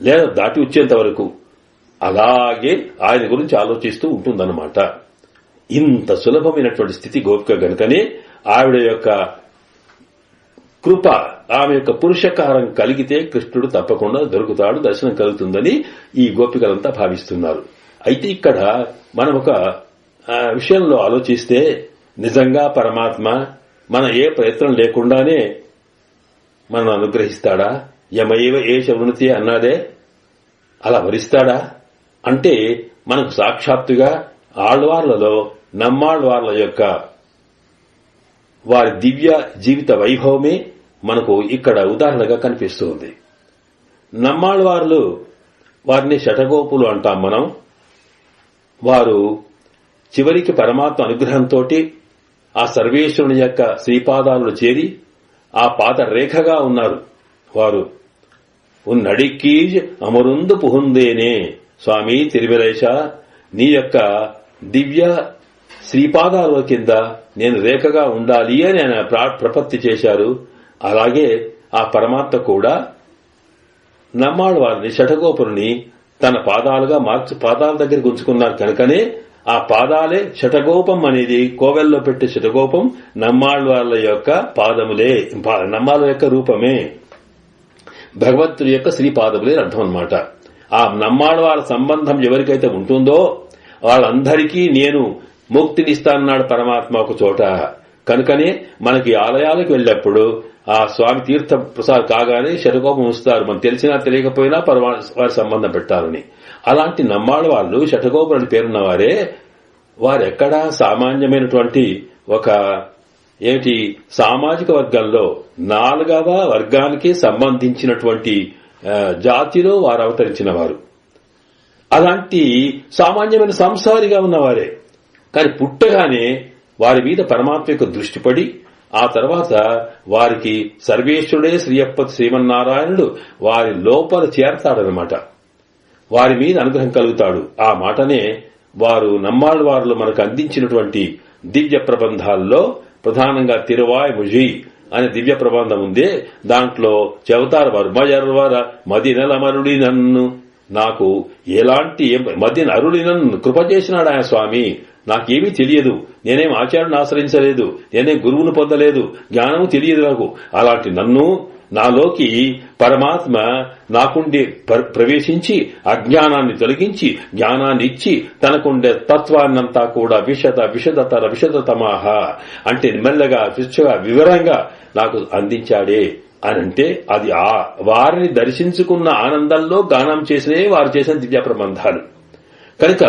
లేదా దాటి వచ్చేంత వరకు అలాగే ఆయన గురించి ఆలోచిస్తూ ఉంటుందన్నమాట. ఇంత సులభమైనటువంటి స్థితి గోపిక గనుకనే ఆవిడ యొక్క కృప, ఆమె యొక్క పురుషకారం కలిగితే కృష్ణుడు తప్పకుండా దొరుకుతాడు, దర్శనం కలుగుతుందని ఈ గోపికలంతా భావిస్తున్నారు. అయితే ఇక్కడ మనం ఒక విషయంలో ఆలోచిస్తే నిజంగా పరమాత్మ మన ఏ ప్రయత్నం లేకుండానే మనం అనుగ్రహిస్తాడా? యమయేవ ఏష వృణితే అన్నాడే, అలా వరిస్తాడా? అంటే మనకు సాక్షాత్తుగా ఆళ్వార్లలో నమ్మాళ్వార్ల యొక్క వారి దివ్య జీవిత వైభవమే మనకు ఇక్కడ ఉదాహరణగా కనిపిస్తుంది. నమ్మాళ్వార్లు వారిని శఠగోపులు అంటాం మనం. వారు చివరికి పరమాత్మ అనుగ్రహంతో ఆ సర్వేశ్వరుని యొక్క శ్రీపాదాలను చేరి ఆ పాద రేఖగా ఉన్నారు. వారు ఉన్నడికి అమరుందు పుహుందేనే స్వామి తిరుమలేశ, నీ యొక్క దివ్య శ్రీపాదాల కింద నేను రేఖగా ఉండాలి అని ఆయన ప్రపత్తి చేశారు. అలాగే ఆ పరమాత్మ కూడా నమ్మాడు వారిని శఠగోపుని తన పాదాలుగా పాదాల దగ్గరికి ఉంచుకున్నారు. కనుకనే ఆ పాదాలే శఠగోపం అనేది, కోవెల్లో పెట్టే శఠగోపం నమ్మాళ్వార్ల యొక్క పాదములే, నమ్మాళ్ళ యొక్క రూపమే, భగవంతుడి యొక్క శ్రీపాదములే అర్థం అన్నమాట. ఆ నమ్మాళ్వార్ల సంబంధం ఎవరికైతే ఉంటుందో వాళ్ళందరికీ నేను ముక్తినిస్తానన్నాడు పరమాత్మ ఒక చోట. కనుకనే మనకి ఆలయాలకు వెళ్ళినప్పుడు ఆ స్వామి తీర్థ ప్రసాద్ కాగానే శఠగోపం ఉంచుతారు. మనకు తెలిసినా తెలియకపోయినా వారి సంబంధం పెట్టాలని. అలాంటి నమ్మాళ్ళ వాళ్ళు శఠగోపులు అని పేరున్న వారే, వారెక్కడా సామాన్యమైనటువంటి ఒక ఏమిటి సామాజిక వర్గంలో 4వ వర్గానికి సంబంధించినటువంటి జాతిలో వారు అవతరించిన వారు. అలాంటి సామాన్యమైన సంసారిగా ఉన్నవారే. కానీ పుట్టగానే వారి మీద పరమాత్మ యొక్క దృష్టి పడి ఆ తర్వాత వారికి సర్వేశ్వరుడే శ్రీమన్నారాయణుడు వారి లోపల చేరతాడనమాట. వారి మీద అనుగ్రహం కలుగుతాడు. ఆ మాటనే వారు నమ్మాళ్వార్లు మనకు అందించినటువంటి దివ్య ప్రబంధాల్లో ప్రధానంగా తిరువాయ్ ముజి అనే దివ్య ప్రబంధం ఉందే, దాంట్లో చెబుతారు వారు మయర్వర మదినలమరుడి నన్ను, నాకు ఎలాంటి మదిన అరుడి నన్ను కృప చేసినాడు ఆయన స్వామి. నాకేమీ తెలియదు, నేనేం ఆచార్యుని ఆశ్రయించలేదు, నేనేం గురువును పొందలేదు, జ్ఞానము తెలియదు నాకు. అలాంటి నన్ను నాలోకి పరమాత్మ నాకుండే ప్రవేశించి అజ్ఞానాన్ని తొలగించి జ్ఞానాన్ని ఇచ్చి తనకుండే తత్వాన్నంతా కూడా విశదతమాహ అంటే మెల్లగా విచ్చగా వివరంగా నాకు అందించాడే అనంటే అది వారిని దర్శించుకున్న ఆనందంలో గానం చేసినే వారు చేసిన దివ్య ప్రబంధాలు. కనుక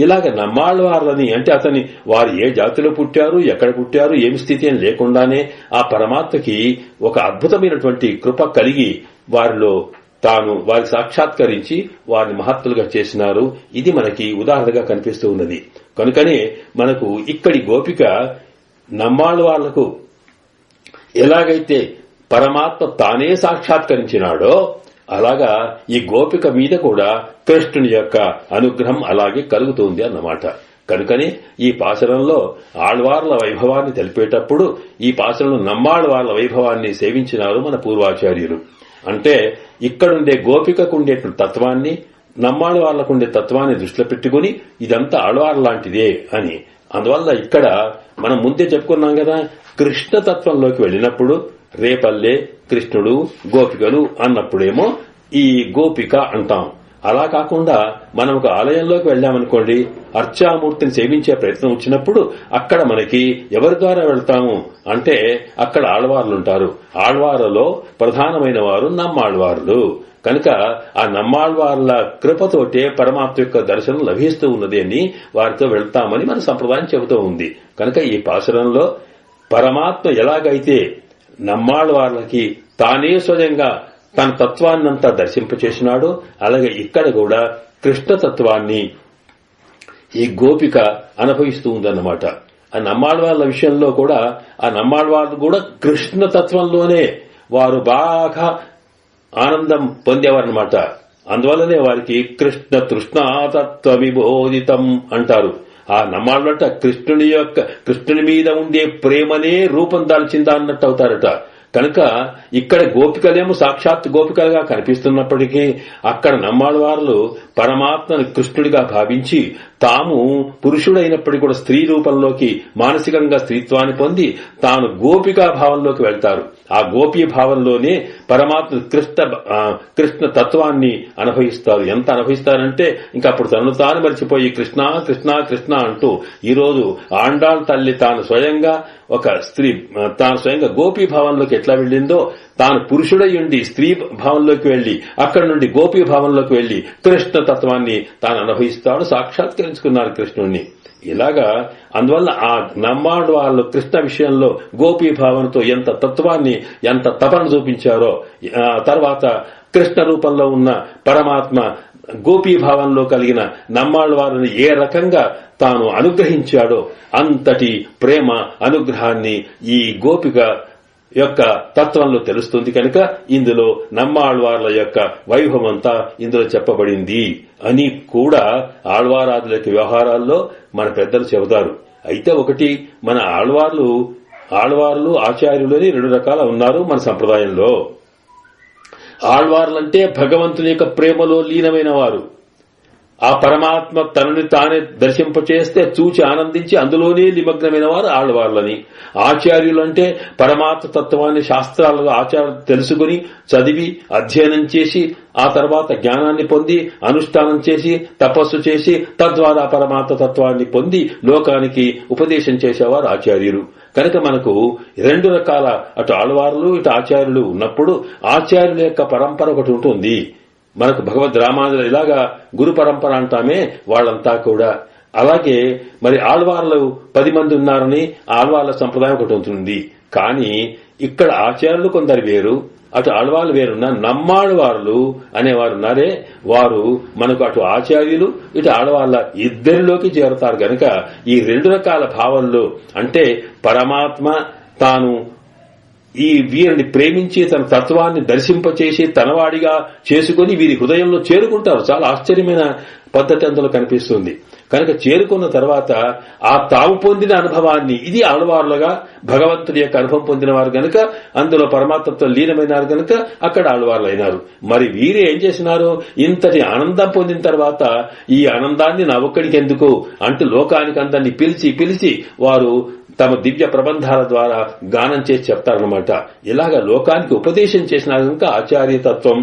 ఇలాగ నమ్మాళ్వార్లని అంటే అతని వారు ఏ జాతిలో పుట్టారు, ఎక్కడ పుట్టారు, ఏమి స్థితి అని లేకుండానే ఆ పరమాత్మకి ఒక అద్భుతమైనటువంటి కృప కలిగి వారిలో తాను వారికి సాక్షాత్కరించి వారిని మహత్తులుగా చేసినారు. ఇది మనకి ఉదాహరణగా కనిపిస్తూ ఉన్నది. కనుకనే మనకు ఇక్కడి గోపిక నమ్మాళ్వార్లకు ఎలాగైతే పరమాత్మ తానే సాక్షాత్కరించినాడో అలాగా ఈ గోపిక మీద కూడా కృష్ణుని యొక్క అనుగ్రహం అలాగే కలుగుతుంది అన్నమాట. కనుకనే ఈ పాశరంలో ఆళ్వార్ల వైభవాన్ని తెలిపేటప్పుడు ఈ పాశరంలో నమ్మాళ్వార్ల వైభవాన్ని సేవించినారు మన పూర్వాచార్యులు. అంటే ఇక్కడుండే గోపికకుండేటువంటి తత్వాన్ని నమ్మాళ్వార్లకుండే తత్వాన్ని దృష్టిలో పెట్టుకుని ఇదంతా ఆళ్వార్ లాంటిదే అని. అందువల్ల ఇక్కడ మనం ముందే చెప్పుకున్నాం కదా, కృష్ణతత్వంలోకి వెళ్ళినప్పుడు రేపల్లె కృష్ణుడు గోపికలు అన్నప్పుడేమో ఈ గోపిక అంటాం. అలా కాకుండా మనం ఒక ఆలయంలోకి వెళ్ళామనుకోండి, అర్చామూర్తిని సేవించే ప్రయత్నం వచ్చినప్పుడు అక్కడ మనకి ఎవరి ద్వారా వెళ్తాము అంటే అక్కడ ఆళ్వార్లుంటారు. ఆళ్వార్లలో ప్రధానమైన వారు నమ్మాళ్వార్లు. కనుక ఆ నమ్మాళ్వార్ల కృపతోటే పరమాత్మ యొక్క దర్శనం లభిస్తూ ఉన్నది అని వారితో వెళ్తామని మన సంప్రదాయం చెబుతూ ఉంది. కనుక ఈ పాశురంలో పరమాత్మ ఎలాగైతే నమ్మాళ్వార్లకి తానే స్వయంగా తన తత్వాన్నంతా దర్శింపచేసినాడు, అలాగే ఇక్కడ కూడా కృష్ణతత్వాన్ని ఈ గోపిక అనుభవిస్తూ ఉందన్నమాట. ఆ నమ్మాళ్వార్ల విషయంలో కూడా ఆ నమ్మాళ్వార్లు కూడా కృష్ణతత్వంలోనే వారు బాగా ఆనందం పొందేవారన్నమాట. అందువల్లనే వారికి కృష్ణ తృష్ణాతత్వ విబోధితం అంటారు. ఆ నమ్మాళ్ళంట కృష్ణుని మీద ఉండే ప్రేమనే రూపం దాల్చిందా అన్నట్టు అవుతారట. కనుక ఇక్కడ గోపికలేమో సాక్షాత్ గోపికలుగా కనిపిస్తున్నప్పటికీ అక్కడ నమ్మాళ్వార్లు పరమాత్మను కృష్ణుడిగా భావించి తాము పురుషుడైనప్పటికీ కూడా స్త్రీ రూపంలోకి మానసికంగా స్త్రీత్వాన్ని పొంది తాను గోపికా భావంలోకి వెళ్తారు. ఆ గోపీ భావంలోనే పరమాత్మ కృష్ణ తత్వాన్ని అనుభవిస్తారు. ఎంత అనుభవిస్తారంటే ఇంకా అప్పుడు తనను తాను మరిచిపోయి కృష్ణ కృష్ణ కృష్ణ అంటూ ఈరోజు ఆండాళ్ తల్లి తాను స్వయంగా ఒక స్త్రీ తాను స్వయంగా గోపీ భావంలోకి ఎట్లా వెళ్ళిందో తాను పురుషుడై ఉండి స్త్రీ భావంలోకి వెళ్లి అక్కడి నుండి గోపీ భావంలోకి వెళ్లి కృష్ణ తత్వాన్ని తాను అనుభవిస్తాడు. సాక్షాత్కరించుకున్నారు కృష్ణుణ్ణి. ఇలాగా అందువల్ల ఆ నమ్మాడు వాళ్ళు కృష్ణ విషయంలో గోపీ భావనతో ఎంత తత్వాన్ని ఎంత తపన చూపించారో, తర్వాత కృష్ణ రూపంలో ఉన్న పరమాత్మ గోపీ భావంలో కలిగిన నమ్మాళ్ళ వారిని ఏ రకంగా తాను అనుగ్రహించాడో అంతటి ప్రేమ అనుగ్రహాన్ని ఈ గోపిక యొక్క తత్వంలో తెలుస్తుంది. కనుక ఇందులో నమ్మాళ్వార్ల యొక్క వైభవంతా ఇందులో చెప్పబడింది అని కూడా ఆళ్వారాదుల యొక్క వ్యవహారాల్లో మన పెద్దలు చెబుతారు. అయితే ఒకటి మన ఆళ్వార్లు ఆచార్యులు అని రెండు రకాల ఉన్నారు మన సంప్రదాయంలో. ఆళ్వార్లంటే భగవంతుని యొక్క ప్రేమలో లీనమైన వారు. ఆ పరమాత్మ తనని తానే దర్శింపచేస్తే చూచి ఆనందించి అందులోనే నిమగ్నమైన వారు ఆళ్వార్లని. ఆచార్యులంటే పరమాత్మ తత్వాన్ని శాస్త్రాలలో ఆచారం తెలుసుకుని చదివి అధ్యయనం చేసి ఆ తర్వాత జ్ఞానాన్ని పొంది అనుష్ఠానం చేసి తపస్సు చేసి తద్వారా పరమాత్మ తత్వాన్ని పొంది లోకానికి ఉపదేశం చేసేవారు ఆచార్యులు. కనుక మనకు రెండు రకాల అటు ఆళ్వార్లు ఇటు ఆచార్యులు ఉన్నప్పుడు ఆచార్యుల యొక్క పరంపర ఒకటి ఉంటుంది. మనకు భగవద్ రామానుజులు ఇలాగా గురు పరంపర అంటామే వాళ్ళంతా కూడా. అలాగే మరి ఆళ్వార్లు 10 మంది ఉన్నారని ఆళ్వార్ల సంప్రదాయం ఒకటి ఉంటుంది. కానీ ఇక్కడ ఆచార్యులు కొందరు వేరు, అటు ఆళ్వార్లు వేరున్న నమ్మాళ్వార్లు అనేవారు ఉన్నారే వారు మనకు అటు ఆచార్యులు ఇటు ఆళ్వార్ల ఇద్దరిలోకి చేరుతారు. గనక ఈ రెండు రకాల భావనలు అంటే పరమాత్మ తాను ఈ వీరిని ప్రేమించి తన తత్వాన్ని దర్శింపచేసి తనవాడిగా చేసుకుని వీరి హృదయంలో చేరుకుంటారు. చాలా ఆశ్చర్యమైన పద్ధతి అందులో కనిపిస్తుంది. కనుక చేరుకున్న తర్వాత ఆ తాము పొందిన అనుభవాన్ని ఇది ఆళ్వార్లుగా భగవంతుడి యొక్క అనుభవం పొందిన వారు గనుక అందులో పరమాత్మతో లీనమైనారు గనుక అక్కడ ఆళ్వార్లు అయినారు. మరి వీరు ఏం చేసినారు? ఇంతటి ఆనందం పొందిన తర్వాత ఈ ఆనందాన్ని నా ఒక్కడికి ఎందుకు అంటూ లోకానికి అందరినీ పిలిచి వారు తమ దివ్య ప్రబంధాల ద్వారా గానం చేసి చెప్తారనమాట. ఇలాగా లోకానికి ఉపదేశం చేసిన కనుక ఆచార్యతత్వం,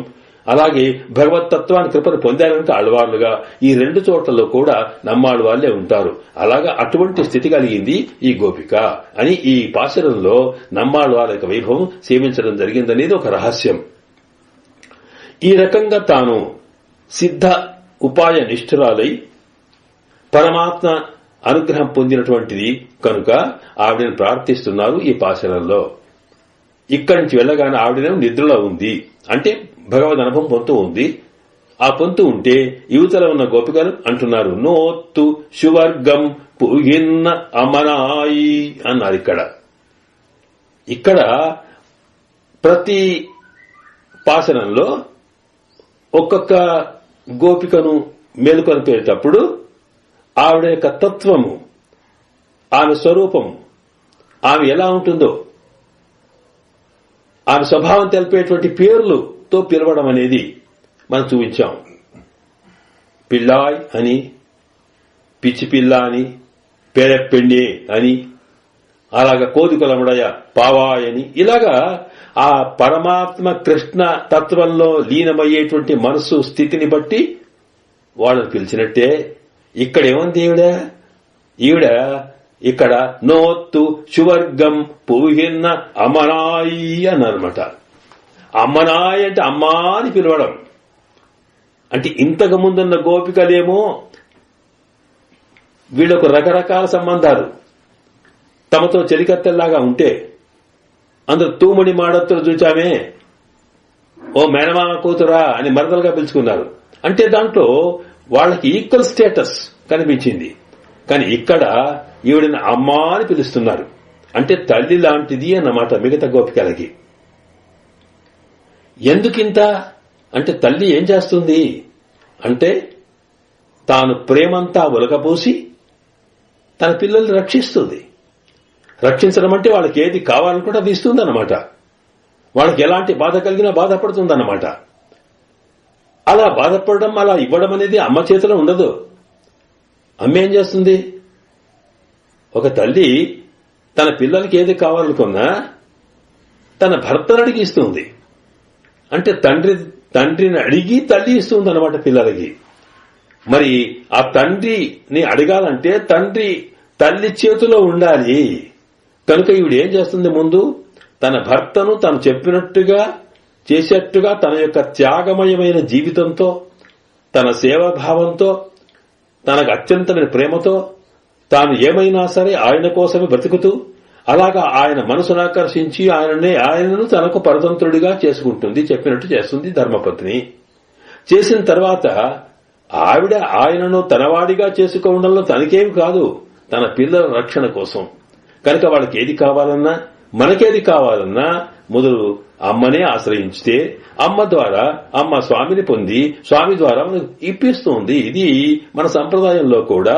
అలాగే భగవతత్వాన్ని కృపను పొందారు కనుక ఆళ్వార్లుగా ఈ రెండు చోట్లలో కూడా నమ్మాడు వాళ్లే ఉంటారు. అలాగా అటువంటి స్థితి కలిగింది ఈ గోపిక అని ఈ పాశురంలో నమ్మాడు వాళ్ళ యొక్క వైభవం సేవించడం జరిగిందనేది ఒక రహస్యం. ఈ రకంగా తాను సిద్ధ ఉపాయ నిష్ఠురాలై పరమాత్మ అనుగ్రహం పొందినటువంటిది కనుక ఆవిడను ప్రార్థిస్తున్నారు ఈ పాశురంలో. ఇక్కడి నుంచి వెళ్ళగానే ఆవిడనే నిద్రలో ఉంది అంటే భగవద్ అనుభవం పొందుతూ ఉంది. ఆ పొందుతూ ఉంటే యువతలో ఉన్న గోపికలు అంటున్నారు నోత్తు శువర్గం పుగిన్న అమనాయి అన్నారు. ఇక్కడ ప్రతి పాశనంలో ఒక్కొక్క గోపికను మేలుకొనిపేటప్పుడు ఆవిడ యొక్క తత్వము, ఆమె స్వరూపము, ఆమె ఎలా ఉంటుందో ఆమె స్వభావం తెలిపేటువంటి పేర్లుతో పిలవడం అనేది మనం చూపించాం. పిల్లాయ్ అని, పిచ్చి పిల్ల అని, పేరెప్పెండే అని, అలాగా కోదుకులముడయ పావాయ్ అని, ఇలాగా ఆ పరమాత్మ కృష్ణ తత్వంలో లీనమయ్యేటువంటి మనస్సు స్థితిని బట్టి వాళ్ళని పిలిచినట్టే ఇక్కడేముంది ఈవిడ ఇక్కడ నోత్తు సువర్గం పూహిన్న అమనాయి అన్నారన్నమాట. అమ్మనాయి అంటే అమ్మా అని పిలవడం. అంటే ఇంతకు ముందున్న గోపికలేమో వీళ్ళకు రకరకాల సంబంధాలు, తమతో చెలికత్తెల్లాగా ఉంటే అందరూ తూముడి మాడత్తులు చూచామే, ఓ మేనమామ కూతురా అని మరదలుగా పిలుచుకున్నారు. అంటే దాంట్లో వాళ్ళకి ఈక్వల్ స్టేటస్ కనిపించింది. కానీ ఇక్కడ ఈవిడని అమ్మా అని పిలుస్తున్నారు. అంటే తల్లి లాంటిది అన్నమాట మిగతా గోపికలకి. ఎందుకింత అంటే తల్లి ఏం చేస్తుంది అంటే తాను ప్రేమంతా ఒలకపోసి తన పిల్లల్ని రక్షిస్తుంది. రక్షించడం అంటే వాళ్ళకి ఏది కావాలనుకుంటే అది ఇస్తుందన్నమాట. వాళ్ళకి ఎలాంటి బాధ కలిగినా బాధపడుతుందన్నమాట. అలా బాధపడడం, అలా ఇవ్వడం అనేది అమ్మ చేతిలో ఉండదు. అమ్మ ఏం చేస్తుంది? ఒక తల్లి తన పిల్లలకి ఏది కావాలనుకున్నా తన భర్తను అడిగి ఇస్తుంది. అంటే తండ్రిని అడిగి తల్లి ఇస్తుంది అన్నమాట పిల్లలకి. మరి ఆ తండ్రిని అడగాలంటే తల్లి చేతిలో ఉండాలి. కనుక ఈవిడ ఏం చేస్తుంది? ముందు తన భర్తను తను చెప్పినట్టుగా చేసేట్టుగా తన యొక్క త్యాగమయమైన జీవితంతో, తన సేవాభావంతో, తనకు అత్యంతమైన ప్రేమతో తాను ఏమైనా సరే ఆయన కోసమే బ్రతుకుతూ అలాగా ఆయన మనసును ఆకర్షించి ఆయనను తనకు పరతంత్రుడిగా చేసుకుంటుంది. చెప్పినట్టు చేస్తుంది ధర్మపత్ని. చేసిన తర్వాత ఆవిడ ఆయనను తనవాడిగా చేసుకోవడంలో తనకేమి కాదు, తన పిల్లల రక్షణ కోసం. కనుక వాళ్ళకి ఏది కావాలన్నా, మనకేది కావాలన్నా మొదలు అమ్మనే ఆశ్రయించితే అమ్మ ద్వారా అమ్మ స్వామిని పొంది స్వామి ద్వారా మనకు ఇప్పిస్తుంది. ఇది మన సంప్రదాయంలో కూడా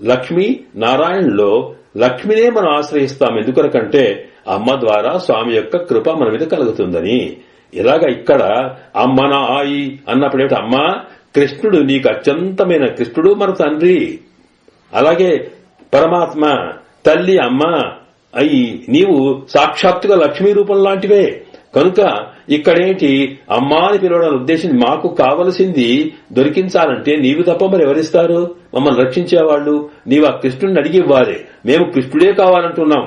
లక్ష్మీ నారాయణలో లక్ష్మినే మనం ఆశ్రయిస్తాం. ఎందుకనకంటే అమ్మ ద్వారా స్వామి యొక్క కృప మన మీద కలుగుతుందని. ఇలాగా ఇక్కడ అమ్మనాయి అన్నప్పుడు ఏమిటి? అమ్మ కృష్ణుడు నీకు అత్యంతమైన కృష్ణుడు మన తండ్రి. అలాగే పరమాత్మ తల్లి అమ్మ అయి నీవు సాక్షాత్తుగా లక్ష్మీ రూపం లాంటివే. కనుక ఇక్కడేంటి అమ్మా అని పిలవడం ఉద్దేశం, మాకు కావలసింది దొరికించాలంటే నీవు తప్ప మరి ఎవరిస్తారు? మమ్మల్ని రక్షించేవాళ్లు నీవు ఆ కృష్ణుడిని అడిగి ఇవ్వాలి. మేము కృష్ణుడే కావాలంటున్నాం.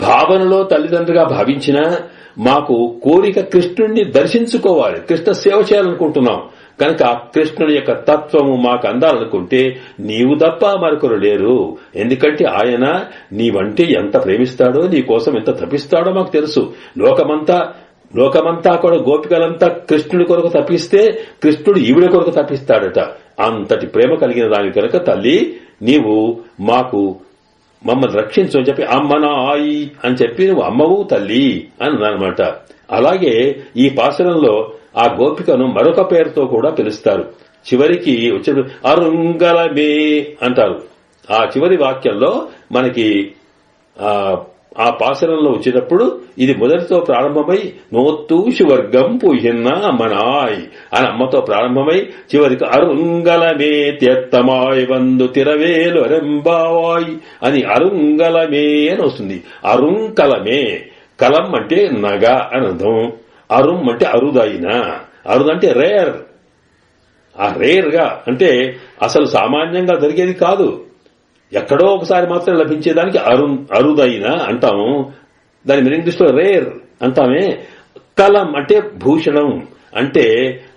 భావనలో తల్లిదండ్రులుగా భావించినా మాకు కోరిక కృష్ణుడిని దర్శించుకోవాలి, కృష్ణ సేవ చేయాలనుకుంటున్నాం. కనుక ఆ కృష్ణుని యొక్క తత్వము మాకు అందాలనుకుంటే నీవు తప్ప మరొకరు లేరు. ఎందుకంటే ఆయన నీవంటే ఎంత ప్రేమిస్తాడో, నీ కోసం ఎంత తప్పిస్తాడో మాకు తెలుసు. లోకమంతా కూడా గోపికలంతా కృష్ణుడి కొరకు తప్పిస్తే కృష్ణుడు ఈవిడ కొరకు తప్పిస్తాడట. అంతటి ప్రేమ కలిగిన దాని కనుక తల్లి నీవు మమ్మల్ని రక్షించు అని చెప్పి అమ్మనాయి అని చెప్పి నువ్వు అమ్మవు తల్లి అని అన్నమాట. అలాగే ఈ పాశురంలో ఆ గోపికను మరొక పేరుతో కూడా పిలుస్తారు. చివరికి వచ్చే అరుంగలమే అంటారు. ఆ చివరి వాక్యంలో మనకి ఆ పాశురంలో వచ్చేటప్పుడు ఇది మొదటితో ప్రారంభమై నోత్తు శివర్గం పూహిన్న అమ్మనాయ్ అని అమ్మతో ప్రారంభమై చివరికి అరుంగలమే తెత్తమాయ్ వందు తిరవేలు అరెంబావాయ్ అని అరుంగలమే అని వస్తుంది. అరుంకలమే, కలం అంటే నగ అని అర్థం. అరుం అంటే అరుదైన, అరుదంటే రేర్. ఆ రేర్ గా అంటే అసలు సామాన్యంగా జరిగేది కాదు, ఎక్కడో ఒకసారి మాత్రం లభించేదానికి అరుదైన అంటాము. దాని మీనింగ్ దృష్టిలో రేర్ అంటామే. కలం అంటే భూషణం. అంటే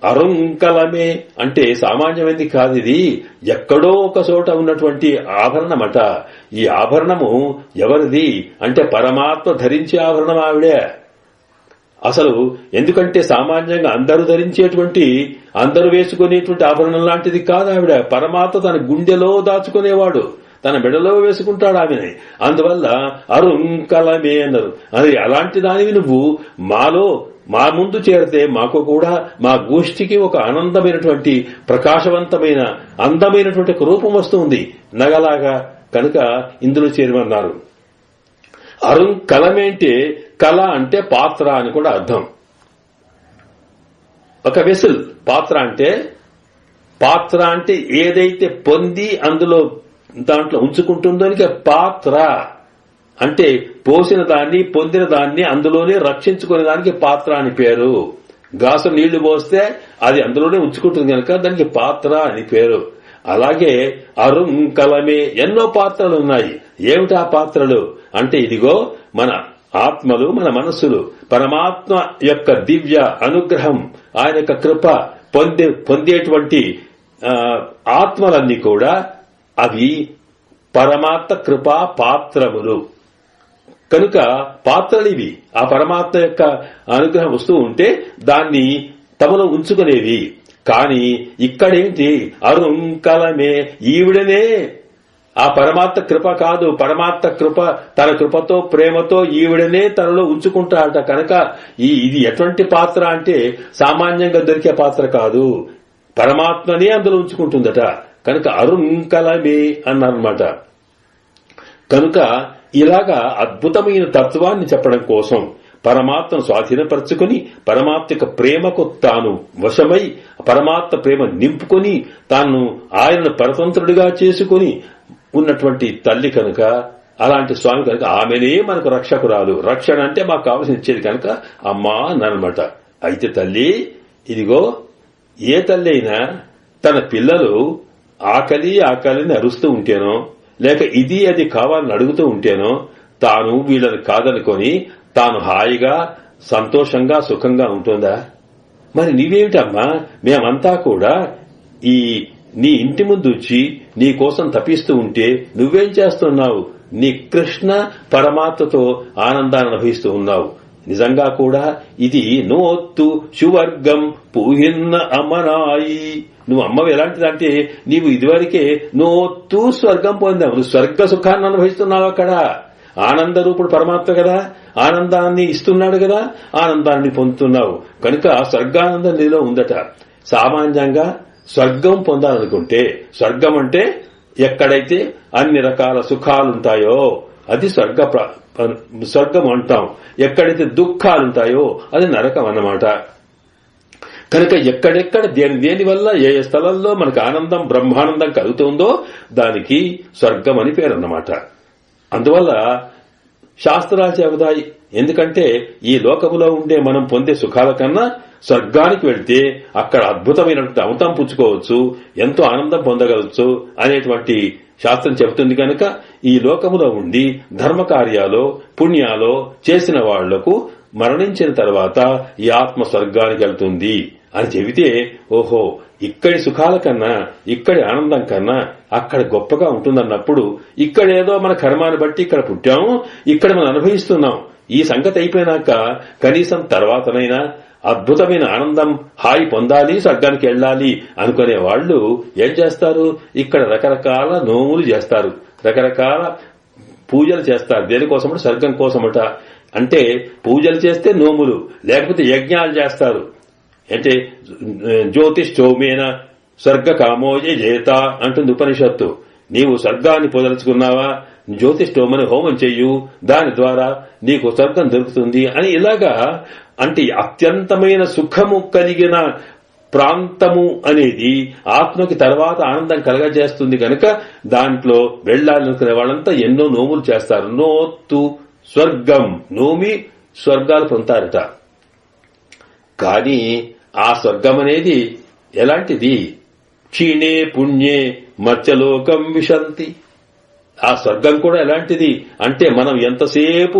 అరుంకలమే అంటే సామాన్యమైనది కాదు, ఇది ఎక్కడో ఒక చోట ఉన్నటువంటి ఆభరణమట. ఈ ఆభరణము ఎవరిది అంటే పరమాత్మ ధరించే ఆభరణం ఆవిడే. అసలు ఎందుకంటే సామాన్యంగా అందరూ ధరించేటువంటి, అందరూ వేసుకునేటువంటి ఆభరణం లాంటిది కాదు ఆవిడ. పరమాత్మ తన గుండెలో దాచుకునేవాడు, తన మెడలో వేసుకుంటాడు ఆమెని. అందువల్ల అరుంకలమే అన్నారు. అది అలాంటి దానివి నువ్వు మా ముందు చేరితే మాకు కూడా మా గోష్ఠికి ఒక ఆనందమైనటువంటి ప్రకాశవంతమైన అందమైనటువంటి రూపం వస్తుంది నగలాగా. కనుక ఇందులో చేరమన్నారు. అరుంకలమేంటే కళ అంటే పాత్ర అని కూడా అర్థం. ఒక వెసల్ పాత్ర అంటే ఏదైతే పొంది అందులో దాంట్లో ఉంచుకుంటుందో పాత్ర అంటే పోసిన దాన్ని పొందిన దాన్ని అందులోనే రక్షించుకునే దానికి పాత్ర అని పేరు. గ్లాసు నీళ్లు పోస్తే అది అందులోనే ఉంచుకుంటుంది కనుక దానికి పాత్ర అని పేరు. అలాగే అరుంకలమే ఎన్నో పాత్రలు ఉన్నాయి. ఏమిటి ఆ పాత్రలు అంటే, ఇదిగో మన ఆత్మలు, మన మనస్సులు పరమాత్మ యొక్క దివ్య అనుగ్రహం, ఆయన యొక్క కృప పొందేటువంటి ఆత్మలన్నీ కూడా అవి పరమాత్మ కృపా పాత్రములు. కనుక పాత్రలు ఇవి. ఆ పరమాత్మ యొక్క అనుగ్రహం వస్తూ ఉంటే దాన్ని తమలో ఉంచుకునేవి. కాని ఇక్కడేంటి, అరుంకలమే ఈవిడనే. ఆ పరమాత్మ కృప కాదు, పరమాత్మ కృప తన కృపతో ప్రేమతో ఈవిడనే తనలో ఉంచుకుంటాడట. కనుక ఇది ఎటువంటి పాత్ర అంటే సామాన్యంగా దొరికే పాత్ర కాదు, పరమాత్మనే అందులో ఉంచుకుంటుందట. కనుక అరుంకలమే అన్నారన్నమాట. కనుక ఇలాగా అద్భుతమైన తత్వాన్ని చెప్పడం కోసం పరమాత్మను స్వాధీనపరచుకుని పరమాత్మ యొక్క ప్రేమకు తాను వశమై పరమాత్మ ప్రేమ నింపుకొని తాను ఆయనను పరతంత్రుడిగా చేసుకుని ఉన్నటువంటి తల్లి కనుక, అలాంటి స్వామి కనుక ఆమెనే మనకు రక్షకురాలు. రక్షణ అంటే మాకు కావలసిన ఇచ్చేది కనుక అమ్మా అన్నమాట. అయితే తల్లి, ఇదిగో ఏ తల్లి అయినా తన పిల్లలు ఆకలిని అరుస్తూ ఉంటేనో, లేక ఇది అది కావాలని అడుగుతూ ఉంటేనో తాను వీళ్ళని కాదనుకొని తాను హాయిగా సంతోషంగా సుఖంగా ఉంటుందా? మరి నీవేమిటమ్మా, మేమంతా కూడా నీ ఇంటి ముందు వచ్చి నీ కోసం తపిస్తూ ఉంటే నువ్వేం చేస్తున్నావు? నీ కృష్ణ పరమాత్మతో ఆనందాన్ని అనుభవిస్తూ ఉన్నావు. నిజంగా కూడా ఇది నోత్తు సువర్గం పూహిన్న అమ్మనాయి. నువ్వు అమ్మవి ఎలాంటిదంటే, నీవు ఇదివరకే నోత్తు స్వర్గం పొందావు. నువ్వు స్వర్గ సుఖాన్ని అనుభవిస్తున్నావు. అక్కడ ఆనంద రూపుడు పరమాత్మ కదా, ఆనందాన్ని ఇస్తున్నాడు కదా, ఆనందాన్ని పొందుతున్నావు. కనుక స్వర్గానందం నీలో ఉందట. సామాన్యంగా స్వర్గం పొందాలనుకుంటే, స్వర్గం అంటే ఎక్కడైతే అన్ని రకాల సుఖాలుంటాయో అది స్వర్గం అంటాం. ఎక్కడైతే దుఃఖాలుంటాయో అది నరకం అన్నమాట. కనుక ఎక్కడెక్కడ దేని వల్ల ఏ స్థలంలో మనకు ఆనందం బ్రహ్మానందం కలుగుతుందో దానికి స్వర్గం అని పేరు అన్నమాట. అందువల్ల శాస్త్రాలు చెబుతాయి. ఎందుకంటే ఈ లోకములో ఉండే మనం పొందే సుఖాల కన్నా స్వర్గానికి వెళ్తే అక్కడ అద్భుతమైనటువంటి అమృతం పుచ్చుకోవచ్చు, ఎంతో ఆనందం పొందగలచ్చు అనేటువంటి శాస్త్రం చెబుతుంది. కనుక ఈ లోకములో ఉండి ధర్మ కార్యాలో పుణ్యాలో చేసిన వాళ్లకు మరణించిన తర్వాత ఈ ఆత్మ స్వర్గానికి వెళ్తుంది అని చెబితే, ఓహో ఇక్కడి సుఖాల కన్నా ఇక్కడి ఆనందం కన్నా అక్కడ గొప్పగా ఉంటుందన్నప్పుడు ఇక్కడేదో మన కర్మాన్ని బట్టి ఇక్కడ పుట్టాము, ఇక్కడ మనం అనుభవిస్తున్నాం. ఈ సంగతి అయిపోయినాక కనీసం తర్వాతనైనా అద్భుతమైన ఆనందం హాయి పొందాలి, స్వర్గానికి వెళ్లాలి అనుకునే వాళ్ళు ఏం చేస్తారు? ఇక్కడ రకరకాల నోములు చేస్తారు, రకరకాల పూజలు చేస్తారు. దేనికోసమట? స్వర్గం కోసమట. అంటే పూజలు చేస్తే నోములు, లేకపోతే యజ్ఞాలు చేస్తారు. అంటే జ్యోతిష్ఠోమేన స్వర్గ కామోజే జేత అంటుంది ఉపనిషత్తు. నీవు స్వర్గాన్ని పొదలుచుకున్నావా, జ్యోతిష్ఠోమని హోమం చెయ్యు, దాని ద్వారా నీకు స్వర్గం దొరుకుతుంది అని. ఇలాగా అంటే అత్యంతమైన సుఖము కలిగిన ప్రాంతము అనేది ఆత్మకి తర్వాత ఆనందం కలగజేస్తుంది. కనుక దాంట్లో వెళ్లాలనుకునే వాళ్ళంతా ఎన్నో నోములు చేస్తారు. నోత్తు స్వర్గం, నోమి స్వర్గాలు పొందుతారట. కానీ ఆ స్వర్గం అనేది ఎలాంటిది? క్షీణే పుణ్యే మత్స్యలోకం విశంతి. ఆ స్వర్గం కూడా ఎలాంటిది అంటే, మనం ఎంతసేపు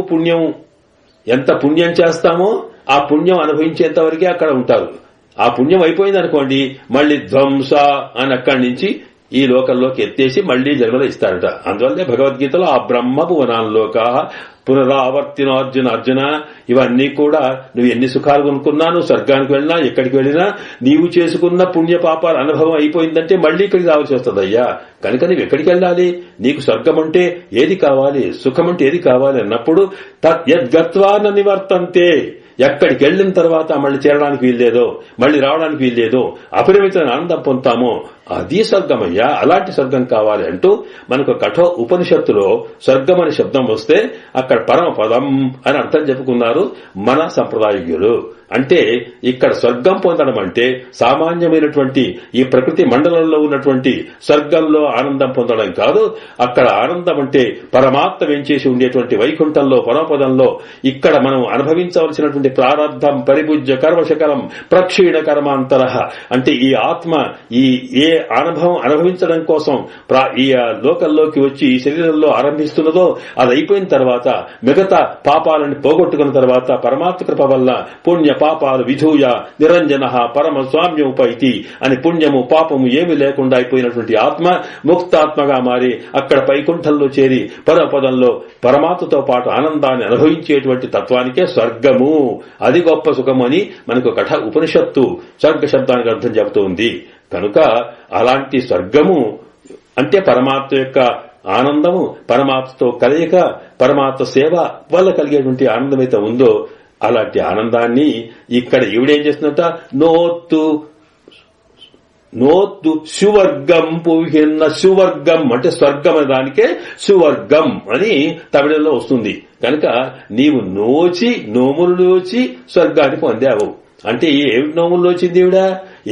ఎంత పుణ్యం చేస్తామో ఆ పుణ్యం అనుభవించేంత వరకే అక్కడ ఉంటారు. ఆ పుణ్యం అయిపోయింది అనుకోండి, మళ్లీ ధ్వంస అని అక్కడి నుంచి ఈ లోకంలోకి ఎత్తేసి మళ్లీ జన్మలో ఇస్తారట. అందువల్లే భగవద్గీతలో ఆ బ్రహ్మ భువనాల్లోక పునరావర్తిన అర్జున ఇవన్నీ కూడా నువ్వు ఎన్ని సుఖాలు కొనుక్కున్నా, నువ్వు స్వర్గానికి వెళ్ళినా ఎక్కడికి వెళ్ళినా నీవు చేసుకున్న పుణ్య పాపాల అనుభవం అయిపోయిందంటే మళ్లీ ఇక్కడికి రావాల్సి వస్తుందయ్యా. కనుక నువ్వు ఎక్కడికి వెళ్ళాలి? నీకు స్వర్గం అంటే ఏది కావాలి, సుఖం అంటే ఏది కావాలి అన్నప్పుడు తద్గత్వా న నివర్తంతే. ఎక్కడికి వెళ్లిన తర్వాత మళ్లీ చేరడానికి వీల్లేదో, మళ్లీ రావడానికి వీల్లేదో, అపరిమితమైన ఆనందం పొందుతామో అది స్వర్గమయ్యా, అలాంటి స్వర్గం కావాలి అంటూ మనకు కఠో ఉపనిషత్తులో స్వర్గం అనే శబ్దం వస్తే అక్కడ పరమపదం అని అర్థం చెప్పుకున్నారు మన సంప్రదాయజ్ఞులు. అంటే ఇక్కడ స్వర్గం పొందడం అంటే సామాన్యమైనటువంటి ఈ ప్రకృతి మండలంలో ఉన్నటువంటి స్వర్గంలో ఆనందం పొందడం కాదు. అక్కడ ఆనందం అంటే పరమాత్మ వేంచేసి ఉండేటువంటి వైకుంఠంలో పరమపదంలో ఇక్కడ మనం అనుభవించవలసినటువంటి ప్రారబ్ధం పరిభుజ్య కర్మశకలం ప్రక్షీణ కర్మాంతర అంటే ఈ ఆత్మ ఈ ఏ అనుభవం అనుభవించడం కోసం ఈ లోకంలోకి వచ్చి ఈ శరీరంలో ఆరంభిస్తున్నదో అది అయిపోయిన తర్వాత మిగతా పాపాలను పోగొట్టుకున్న తర్వాత పరమాత్మ కృప వల్ల పుణ్య పాపాలు విధూయ నిరంజన పరమ స్వామ్యోపైతి అని పుణ్యము పాపము ఏమీ లేకుండా అయిపోయినటువంటి ఆత్మ ముక్తాత్మగా మారి అక్కడ వైకుంఠంలో చేరి పరపదంలో పరమాత్మతో పాటు ఆనందాన్ని అనుభవించేటువంటి తత్వానికే స్వర్గము, అది గొప్ప సుఖము అని మనకు కఠ ఉపనిషత్తు స్వర్గ శబ్దానికి అర్థం చెబుతోంది. కనుక అలాంటి స్వర్గము అంటే పరమాత్మ యొక్క ఆనందము, పరమాత్మతో కలయిక, పరమాత్మ సేవ వల్ల కలిగేటువంటి ఆనందమైతే ఉందో అలాంటి ఆనందాన్ని ఇక్కడ ఈవిడేం చేస్తుందట, నోత్తు సువర్గం పుహిన్న సువర్గం అంటే స్వర్గం అనే దానికే సువర్గం అని తమిళంలో వస్తుంది. కనుక నీవు నోములు నోచి స్వర్గాన్ని పొందావు అంటే ఏమిటి నోములు నోచింది ఈవిడ?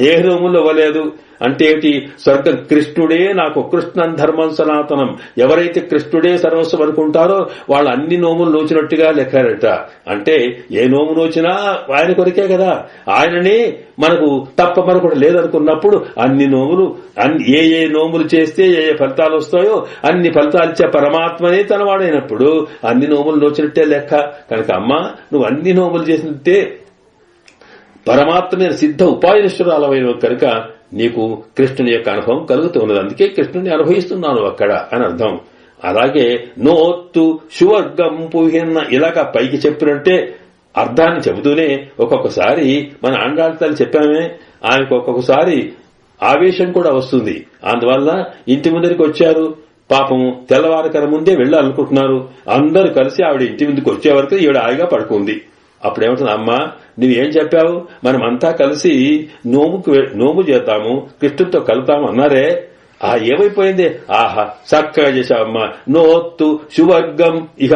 ఏ నోములు ఇవ్వలేదు. అంటే ఏమిటి? స్వర్గం కృష్ణుడే నాకు కృష్ణం ధర్మం సనాతనం, ఎవరైతే కృష్ణుడే సర్వస్వం అనుకుంటారో వాళ్ళు అన్ని నోములు నోచినట్టుగా లెక్కారట. అంటే ఏ నోము నోచినా ఆయన కొరికే కదా, ఆయననే మనకు తప్ప మరొకటి లేదనుకున్నప్పుడు అన్ని నోములు ఏ నోములు చేస్తే ఏ ఫలితాలు వస్తాయో అన్ని ఫలితాలు ఇచ్చే పరమాత్మనే తనవాడైనప్పుడు అన్ని నోములు నోచినట్టే లెక్క. కనుక అమ్మా నువ్వు అన్ని నోములు చేసినట్టే పరమాత్మ మీద సిద్ధ ఉపాయనిష్ఠురాలమైన కనుక నీకు కృష్ణుని యొక్క అనుభవం కలుగుతూ ఉన్నది. అందుకే కృష్ణుని అనుభవిస్తున్నాను అక్కడ అని అర్థం. అలాగే నోత్తు సువర్గం పుహిన్న ఇలాగా పైకి చెప్పినట్టే అర్థాన్ని చెబుతూనే ఒక్కొక్కసారి మన ఆండాళ్ళతల్లి చెప్పామే ఆమెకు ఒక్కొక్కసారి ఆవేశం కూడా వస్తుంది. అందువల్ల ఇంటి ముందరికి వచ్చారు, పాపం తెల్లవారకర ముందే వెళ్ళాలనుకుంటున్నారు. అందరూ కలిసి ఆవిడ ఇంటి ముందుకు వచ్చే వరకు ఈవిడ హాయిగా పడుకుంది. అప్పుడేమంటుంది, అమ్మా నువ్వేం చెప్పావు, మనమంతా కలిసి నోము చేద్దాము, కృష్ణుడితో కలుతాము అన్నారే, ఏమైపోయింది? ఆహా చక్కగా చేశావమ్మా, నోత్తు సువర్గం. ఇక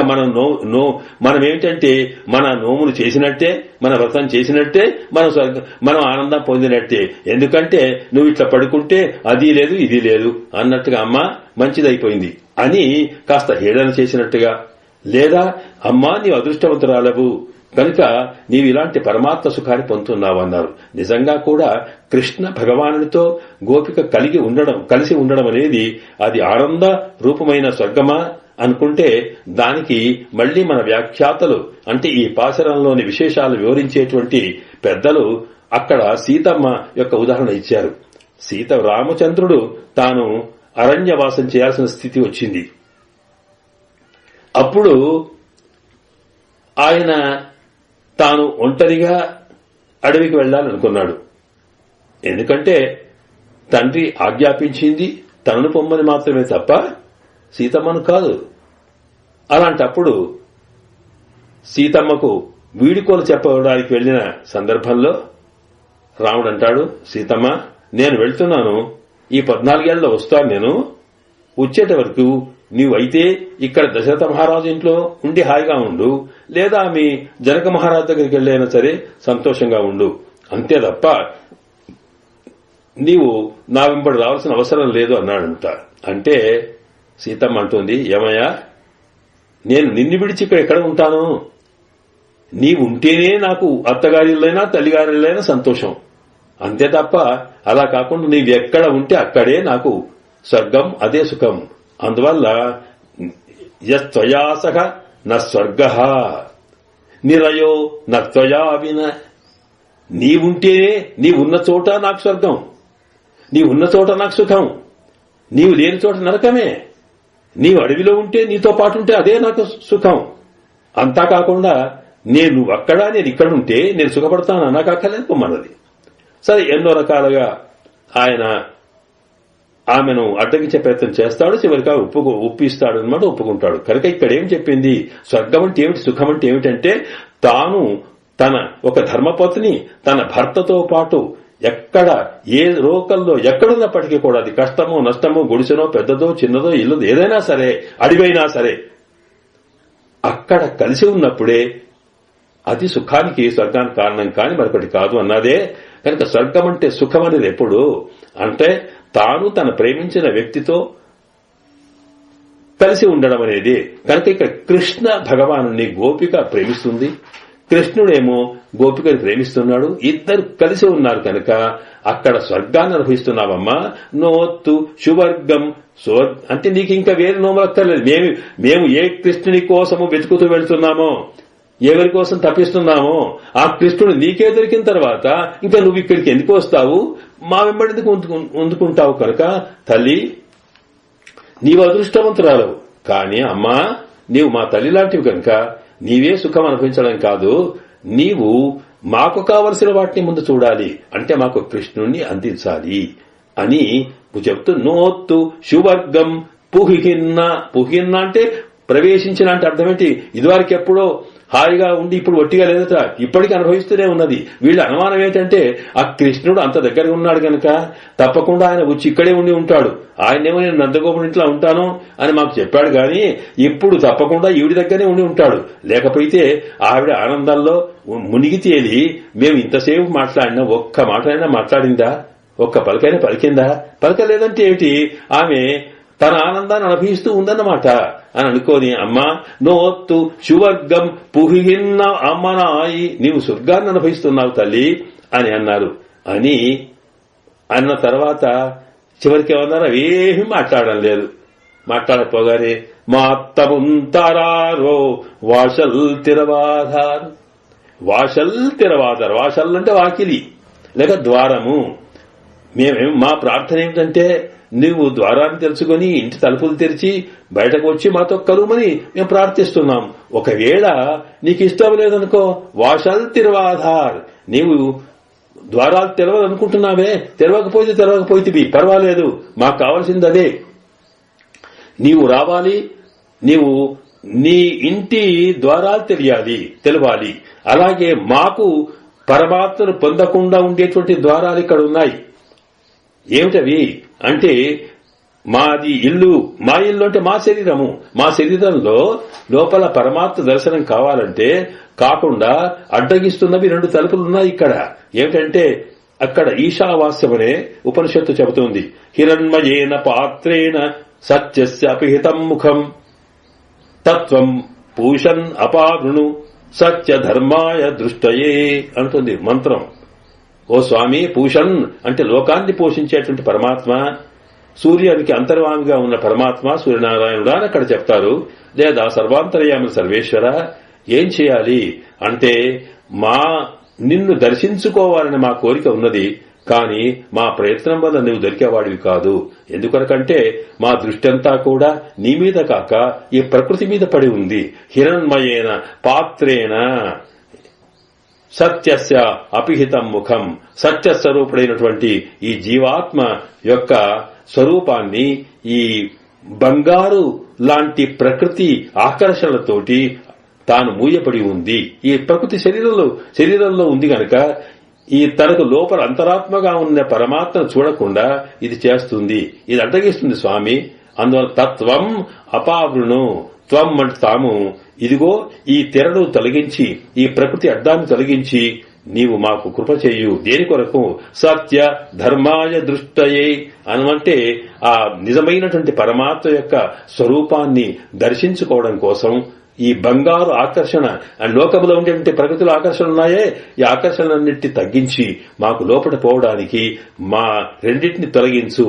మనం ఏమిటంటే మన నోములు చేసినట్టే, మన వ్రతం చేసినట్టే, మనం ఆనందం పొందినట్టే. ఎందుకంటే నువ్వు ఇట్లా పడుకుంటే అది లేదు ఇది లేదు అన్నట్టుగా అమ్మా మంచిదైపోయింది అని కాస్త హేళన చేసినట్టుగా, లేదా అమ్మా నీవు అదృష్టవంతురాలవు కనుక నీవు ఇలాంటి పరమాత్మ సుఖాన్ని పొందుతున్నావు అన్నారు. నిజంగా కూడా కృష్ణ భగవానుడితో గోపిక కలిసి ఉండడం అనేది అది ఆనంద రూపమైన స్వర్గమా అనుకుంటే దానికి మళ్లీ మన వ్యాఖ్యాతలు అంటే ఈ పాశరంలోని విశేషాలు వివరించేటువంటి పెద్దలు అక్కడ సీతమ్మ యొక్క ఉదాహరణ ఇచ్చారు. రామచంద్రుడు తాను అరణ్యవాసం చేయాల్సిన స్థితి వచ్చింది. అప్పుడు ఆయన తాను ఒంటరిగా అడవికి వెళ్లాలనుకున్నాడు. ఎందుకంటే తండ్రి ఆజ్ఞాపించింది తనను పొమ్మని మాత్రమే తప్ప సీతమ్మను కాదు. అలాంటప్పుడు సీతమ్మకు వీడుకోలు చెప్పడానికి వెళ్లిన సందర్భంలో రాముడు అంటాడు, సీతమ్మ నేను వెళ్తున్నాను, ఈ 14 ఏళ్లలో వస్తాను, నేను వచ్చేట వరకు నీవైతే ఇక్కడ దశరథ మహారాజు ఇంట్లో ఉండి హాయిగా ఉండు, లేదా మీ జనక మహారాజు దగ్గరికి వెళ్ళైనా సరే సంతోషంగా ఉండు, అంతే తప్ప నీవు నా వెంబడి రావాల్సిన అవసరం లేదు అన్నాడంట. అంటే సీతమ్మ అంటుంది, ఏమయ్యా నేను నిన్ను విడిచి ఇక్కడ ఎక్కడ ఉంటాను, నీవు ఉంటేనే నాకు అత్తగారిల్లైనా తల్లిగారిల్లైనా సంతోషం, అంతే తప్ప అలా కాకుండా నీవెక్కడ ఉంటే అక్కడే నాకు స్వర్గం, అదే సుఖం. అందువల్ల యస్త్వయాసః న స్వర్గః నిరయో నత్వయా విన. నీవుంటేనే నీవున్న చోట నాకు స్వర్గం, నీవున్న చోట నాకు సుఖం, నీవు లేని చోట నరకమే. నీవు అడవిలో ఉంటే నీతో పాటు ఉంటే అదే నాకు సుఖం. అంతా కాకుండా నేను అక్కడ నేను ఇక్కడ ఉంటే నేను సుఖపడతాను నాకు అక్కర్లేదు పొమ్మన్నది. సరే ఎన్నో రకాలుగా ఆయన ఆమెను అడ్డగించే ప్రయత్నం చేస్తాడు, చివరిగా ఒప్పిస్తాడు అనమాట, ఒప్పుకుంటాడు. కనుక ఇక్కడ ఏం చెప్పింది, స్వర్గం అంటే ఏమిటి, సుఖం అంటే ఏమిటంటే తాను తన ఒక ధర్మపత్ని తన భర్తతో పాటు ఎక్కడ ఏ లోకల్లో ఎక్కడున్నప్పటికీ కూడా అది కష్టమో నష్టమో గుడిసెనో పెద్దదో చిన్నదో ఇల్లు ఏదైనా సరే అడివైనా సరే అక్కడ కలిసి ఉన్నప్పుడే అది సుఖానికి స్వర్గానికి కారణం కాని మరొకటి కాదు అన్నదే. కనుక స్వర్గం అంటే సుఖం అనేది ఎప్పుడు అంటే తాను తన ప్రేమించిన వ్యక్తితో కలిసి ఉండడం అనేది. కనుక ఇక్కడ కృష్ణ భగవానుని గోపిక ప్రేమిస్తుంది, కృష్ణుడేమో గోపికని ప్రేమిస్తున్నాడు, ఇద్దరు కలిసి ఉన్నారు కనుక అక్కడ స్వర్గాన్ని అనుభవిస్తున్నావమ్మా. నోత్తు సువర్గం అంటే నీకు ఇంకా వేరే నోమలక్కర్లేదు. మేము ఏ కృష్ణుని కోసము వెతుకుతూ వెళ్తున్నామో, ఎవరి కోసం తప్పిస్తున్నామో ఆ కృష్ణుడు నీకే దొరికిన తర్వాత ఇంకా నువ్వు ఇక్కడికి ఎందుకు వస్తావు, మా వెంబడి ఎందుకు ఉందుకుంటావు? కనుక తల్లి నీవు అదృష్టవంతురాలవు, కానీ అమ్మా నీవు మా తల్లి లాంటివి కనుక నీవే సుఖం అనుభవించడం కాదు, నీవు మాకు కావలసిన వాటిని ముందు చూడాలి, అంటే మాకు కృష్ణుణ్ణి అందించాలి అని చెప్తూ నోత్తు సువర్గం పుహిన్న అంటే ప్రవేశించిన అంటే అర్థమేంటి? ఇదివరకు ఎప్పుడో హాయిగా ఉండి ఇప్పుడు ఒట్టిగా లేదట, ఇప్పటికీ అనుభవిస్తూనే ఉన్నది. వీళ్ళ అనుమానం ఏంటంటే ఆ కృష్ణుడు అంత దగ్గరగా ఉన్నాడు గనక తప్పకుండా ఆయన వచ్చి ఇక్కడే ఉండి ఉంటాడు, ఆయనేమో నేను నందగోపుడి ఇంట్లో ఉంటాను అని మాకు చెప్పాడు, గాని ఇప్పుడు తప్పకుండా ఈవిడి దగ్గరే ఉండి ఉంటాడు. లేకపోతే ఆవిడ ఆనందంలో మునిగి తేలి మేము ఇంతసేపు మాట్లాడినా ఒక్క మాటైనా మాట్లాడిందా, ఒక్క పలకైనా పలికిందా? పలకలేదంటే ఏమిటి? ఆమె తన ఆనందాన్ని అనుభవిస్తూ ఉందన్నమాట అని అనుకోని అమ్మా నోత్తు సువర్గం పుహిన్న అమ్మనాయి, నీవు స్వర్గాన్ని అనుభవిస్తున్నావు తల్లి అని అన్నారు. అని అన్న తర్వాత చివరికి ఏమన్నారు? ఏమీ మాట్లాడడం లేదు. మాట్లాడపోగానే మాత్తముంతరారో వాషల్ తిరవాధార్, వాషల్ తిరవాధార్, వాషల్ అంటే వాకిలి లేక ద్వారము. మా ప్రార్థన ఏమిటంటే నువ్వు ద్వారాన్ని తెలుసుకుని ఇంటి తలుపులు తెరిచి బయటకు వచ్చి మాతో కలుమని మేము ప్రార్థిస్తున్నాం. ఒకవేళ నీకు ఇష్టం లేదనుకో వాషల్ తిరవాధార్, నీవు ద్వారాలు తెరవదనుకుంటున్నావే, తెరవకపోతే పర్వాలేదు, మాకు కావాల్సింది అదే. నీవు రావాలి, నీవు నీ ఇంటి ద్వారాలు తెలవాలి. అలాగే మాకు పరమాత్మను పొందకుండా ఉండేటువంటి ద్వారాలు ఇక్కడ ఉన్నాయి. ఏమిటవి అంటే మాది ఇల్లు, మా ఇల్లు అంటే మా శరీరము, మా శరీరంలో లోపల పరమాత్మ దర్శనం కావాలంటే కాకుండా అడ్డగిస్తున్నవి 2 తలుపులున్నాయి ఇక్కడ. ఏమిటంటే అక్కడ ఈశావాస్యమనే ఉపనిషత్తు చెబుతోంది. హిరణ్మయేన పాత్రేణ సత్యస్య అపిహితం ముఖం తత్వం పూషన్ అపావృణు సత్య ధర్మాయ దృష్టయే అంటుంది మంత్రం. ఓ స్వామి, పూషన్ అంటే లోకాన్ని పోషించేటువంటి పరమాత్మ, సూర్యానికి అంతర్వామిగా ఉన్న పరమాత్మ సూర్యనారాయణుడా అని అక్కడ చెప్తారు. లేదా సర్వాంతర్యామి సర్వేశ్వర, ఏం చేయాలి అంటే నిన్ను దర్శించుకోవాలని మా కోరిక ఉన్నది, కానీ మా ప్రయత్నం వల్ల నువ్వు దొరికేవాడివి కాదు. ఎందుకనకంటే మా దృష్టి అంతా కూడా నీ మీద కాక ఈ ప్రకృతి మీద పడి ఉంది. హిరణ్మయేన పాత్రేణ సత్యస్య అపిహితం ముఖం, సత్యస్వరూపుడైనటువంటి ఈ జీవాత్మ యొక్క స్వరూపాన్ని ఈ బంగారు లాంటి ప్రకృతి ఆకర్షణలతోటి తాను మూయపడి ఉంది. ఈ ప్రకృతి శరీరంలో ఉంది గనక ఈ తనకు లోపల అంతరాత్మగా ఉన్న పరమాత్మను చూడకుండా ఇది చేస్తుంది, ఇది అడ్డగిస్తుంది స్వామి. అందువల్ల తత్వం అపావృణు, త్వం అంటే తాము, ఇదిగో ఈ తెరను తొలగించి ఈ ప్రకృతి అడ్డాన్ని తొలగించి నీవు మాకు కృప చేయు. దేని కొరకు? సత్య ధర్మాయ దృష్టయే అనమంటే ఆ నిజమైనటువంటి పరమాత్మ యొక్క స్వరూపాన్ని దర్శించుకోవడం కోసం ఈ బంగారు ఆకర్షణ లోకంలో ఉండేటువంటి ప్రకృతిలో ఆకర్షణ ఉన్నాయే, ఈ ఆకర్షణలన్నింటినీ తగ్గించి మాకు లోపల పోవడానికి మా రెండింటిని తొలగించు.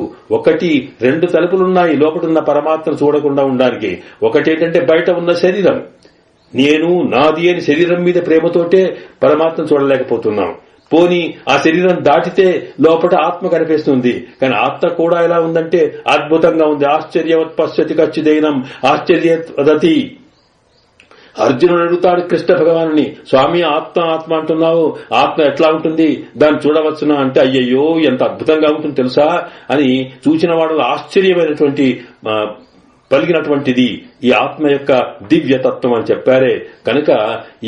2 తలుపులున్నాయి లోపటున్న పరమాత్మను చూడకుండా ఉండడానికి. ఒకటేంటంటే బయట ఉన్న శరీరం, నేను నాది అని శరీరం మీద ప్రేమతోటే పరమాత్మను చూడలేకపోతున్నాం. పోని ఆ శరీరం దాటితే లోపల ఆత్మ కనిపిస్తుంది, కానీ ఆత్మ కూడా ఎలా ఉందంటే అద్భుతంగా ఉంది. ఆశ్చర్యవత్ పశ్యతి కచ్చిదైనం ఆశ్చర్యవదతి. అర్జునుడు అడుగుతాడు కృష్ణ భగవానుని, స్వామి ఆత్మ అంటున్నావు, ఆత్మ ఎట్లా ఉంటుంది, దాన్ని చూడవచ్చునా అంటే అయ్యయ్యో ఎంత అద్భుతంగా ఉంటుంది తెలుసా అని చూచిన వాడు ఆశ్చర్యమైనటువంటి పలిగినటువంటిది ఈ ఆత్మ యొక్క దివ్యతత్వం అని చెప్పారే. కనుక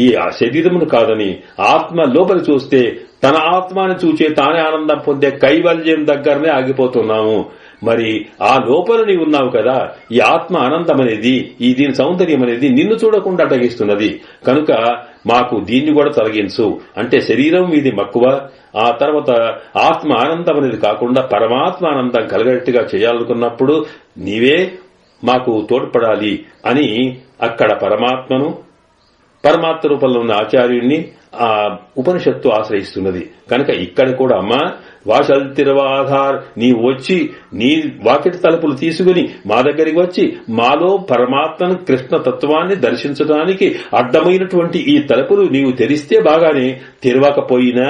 ఈ శరీరమును కాదని ఆత్మ లోపలి చూస్తే తన ఆత్మని చూచే తానే ఆనందం పొందే కైవల్యం దగ్గరనే ఆగిపోతున్నాము. మరి ఆ లోపల నీవు ఉన్నావు కదా, ఈ ఆత్మ ఆనందం అనేది, ఈ దీని సౌందర్యం అనేది నిన్ను చూడకుండా అటగిస్తున్నది. కనుక మాకు దీన్ని కూడా తొలగించు అంటే శరీరం మీది మక్కువ, ఆ తర్వాత ఆత్మ ఆనందం అనేది కాకుండా పరమాత్మ ఆనందం కలిగేట్టుగా చేయాలనుకున్నప్పుడు నీవే మాకు తోడ్పడాలి అని అక్కడ పరమాత్మను, పరమాత్మ రూపంలో ఉన్న ఆచార్యుణ్ణి ఆ ఉపనిషత్తు ఆశ్రయిస్తున్నది. కనుక ఇక్కడ కూడా అమ్మా వాసల్తిరవాధార్, నీవు వచ్చి నీ వాకిటి తలుపులు తీసుకుని మా దగ్గరికి వచ్చి మాలో పరమాత్మను కృష్ణ తత్వాన్ని దర్శించడానికి అడ్డమైనటువంటి ఈ తలుపులు నీవు తెరిస్తే బాగానే, తెరవకపోయినా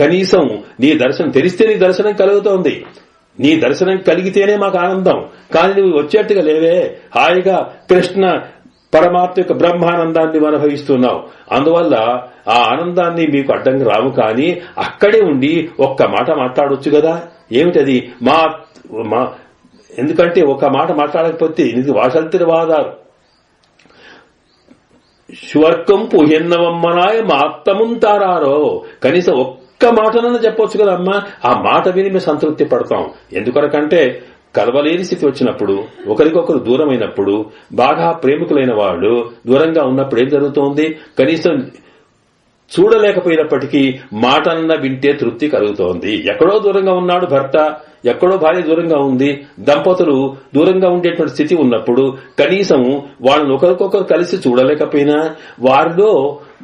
కనీసం నీ దర్శనం తెరిస్తే నీ దర్శనం కలుగుతోంది. నీ దర్శనం కలిగితేనే మాకు ఆనందం. కానీ నువ్వు వచ్చేట్టుగా లేవే, హాయిగా కృష్ణ పరమాత్మ యొక్క బ్రహ్మానందాన్ని అనుభవిస్తున్నావు. అందువల్ల ఆ ఆనందాన్ని మీకు అడ్డంగా రావు. కానీ అక్కడే ఉండి ఒక్క మాట మాట్లాడొచ్చు కదా. ఏమిటది? ఎందుకంటే ఒక మాట మాట్లాడకపోతే ఇది వాసల్తిరవాదారు స్వర్గం పుహెన్నవమ్మనాయ మాత్తముంతారో, కనీసం ఒక్క మాటనన్నా చెప్పొచ్చు కదమ్మా. ఆ మాట విని మేము సంతృప్తి పడతాం. ఎందుకొరకంటే కలవలేని స్థితి వచ్చినప్పుడు, ఒకరికొకరు దూరమైనప్పుడు, బాగా ప్రేమికులైన వాళ్ళు దూరంగా ఉన్నప్పుడు ఏం జరుగుతోంది? కనీసం చూడలేకపోయినప్పటికీ మాటన్న వింటే తృప్తి కలుగుతోంది. ఎక్కడో దూరంగా ఉన్నాడు భర్త, ఎక్కడో భార్య దూరంగా ఉంది, దంపతులు దూరంగా ఉండేటువంటి స్థితి ఉన్నప్పుడు కనీసం వాళ్ళని ఒకరికొకరు కలిసి చూడలేకపోయినా వారిలో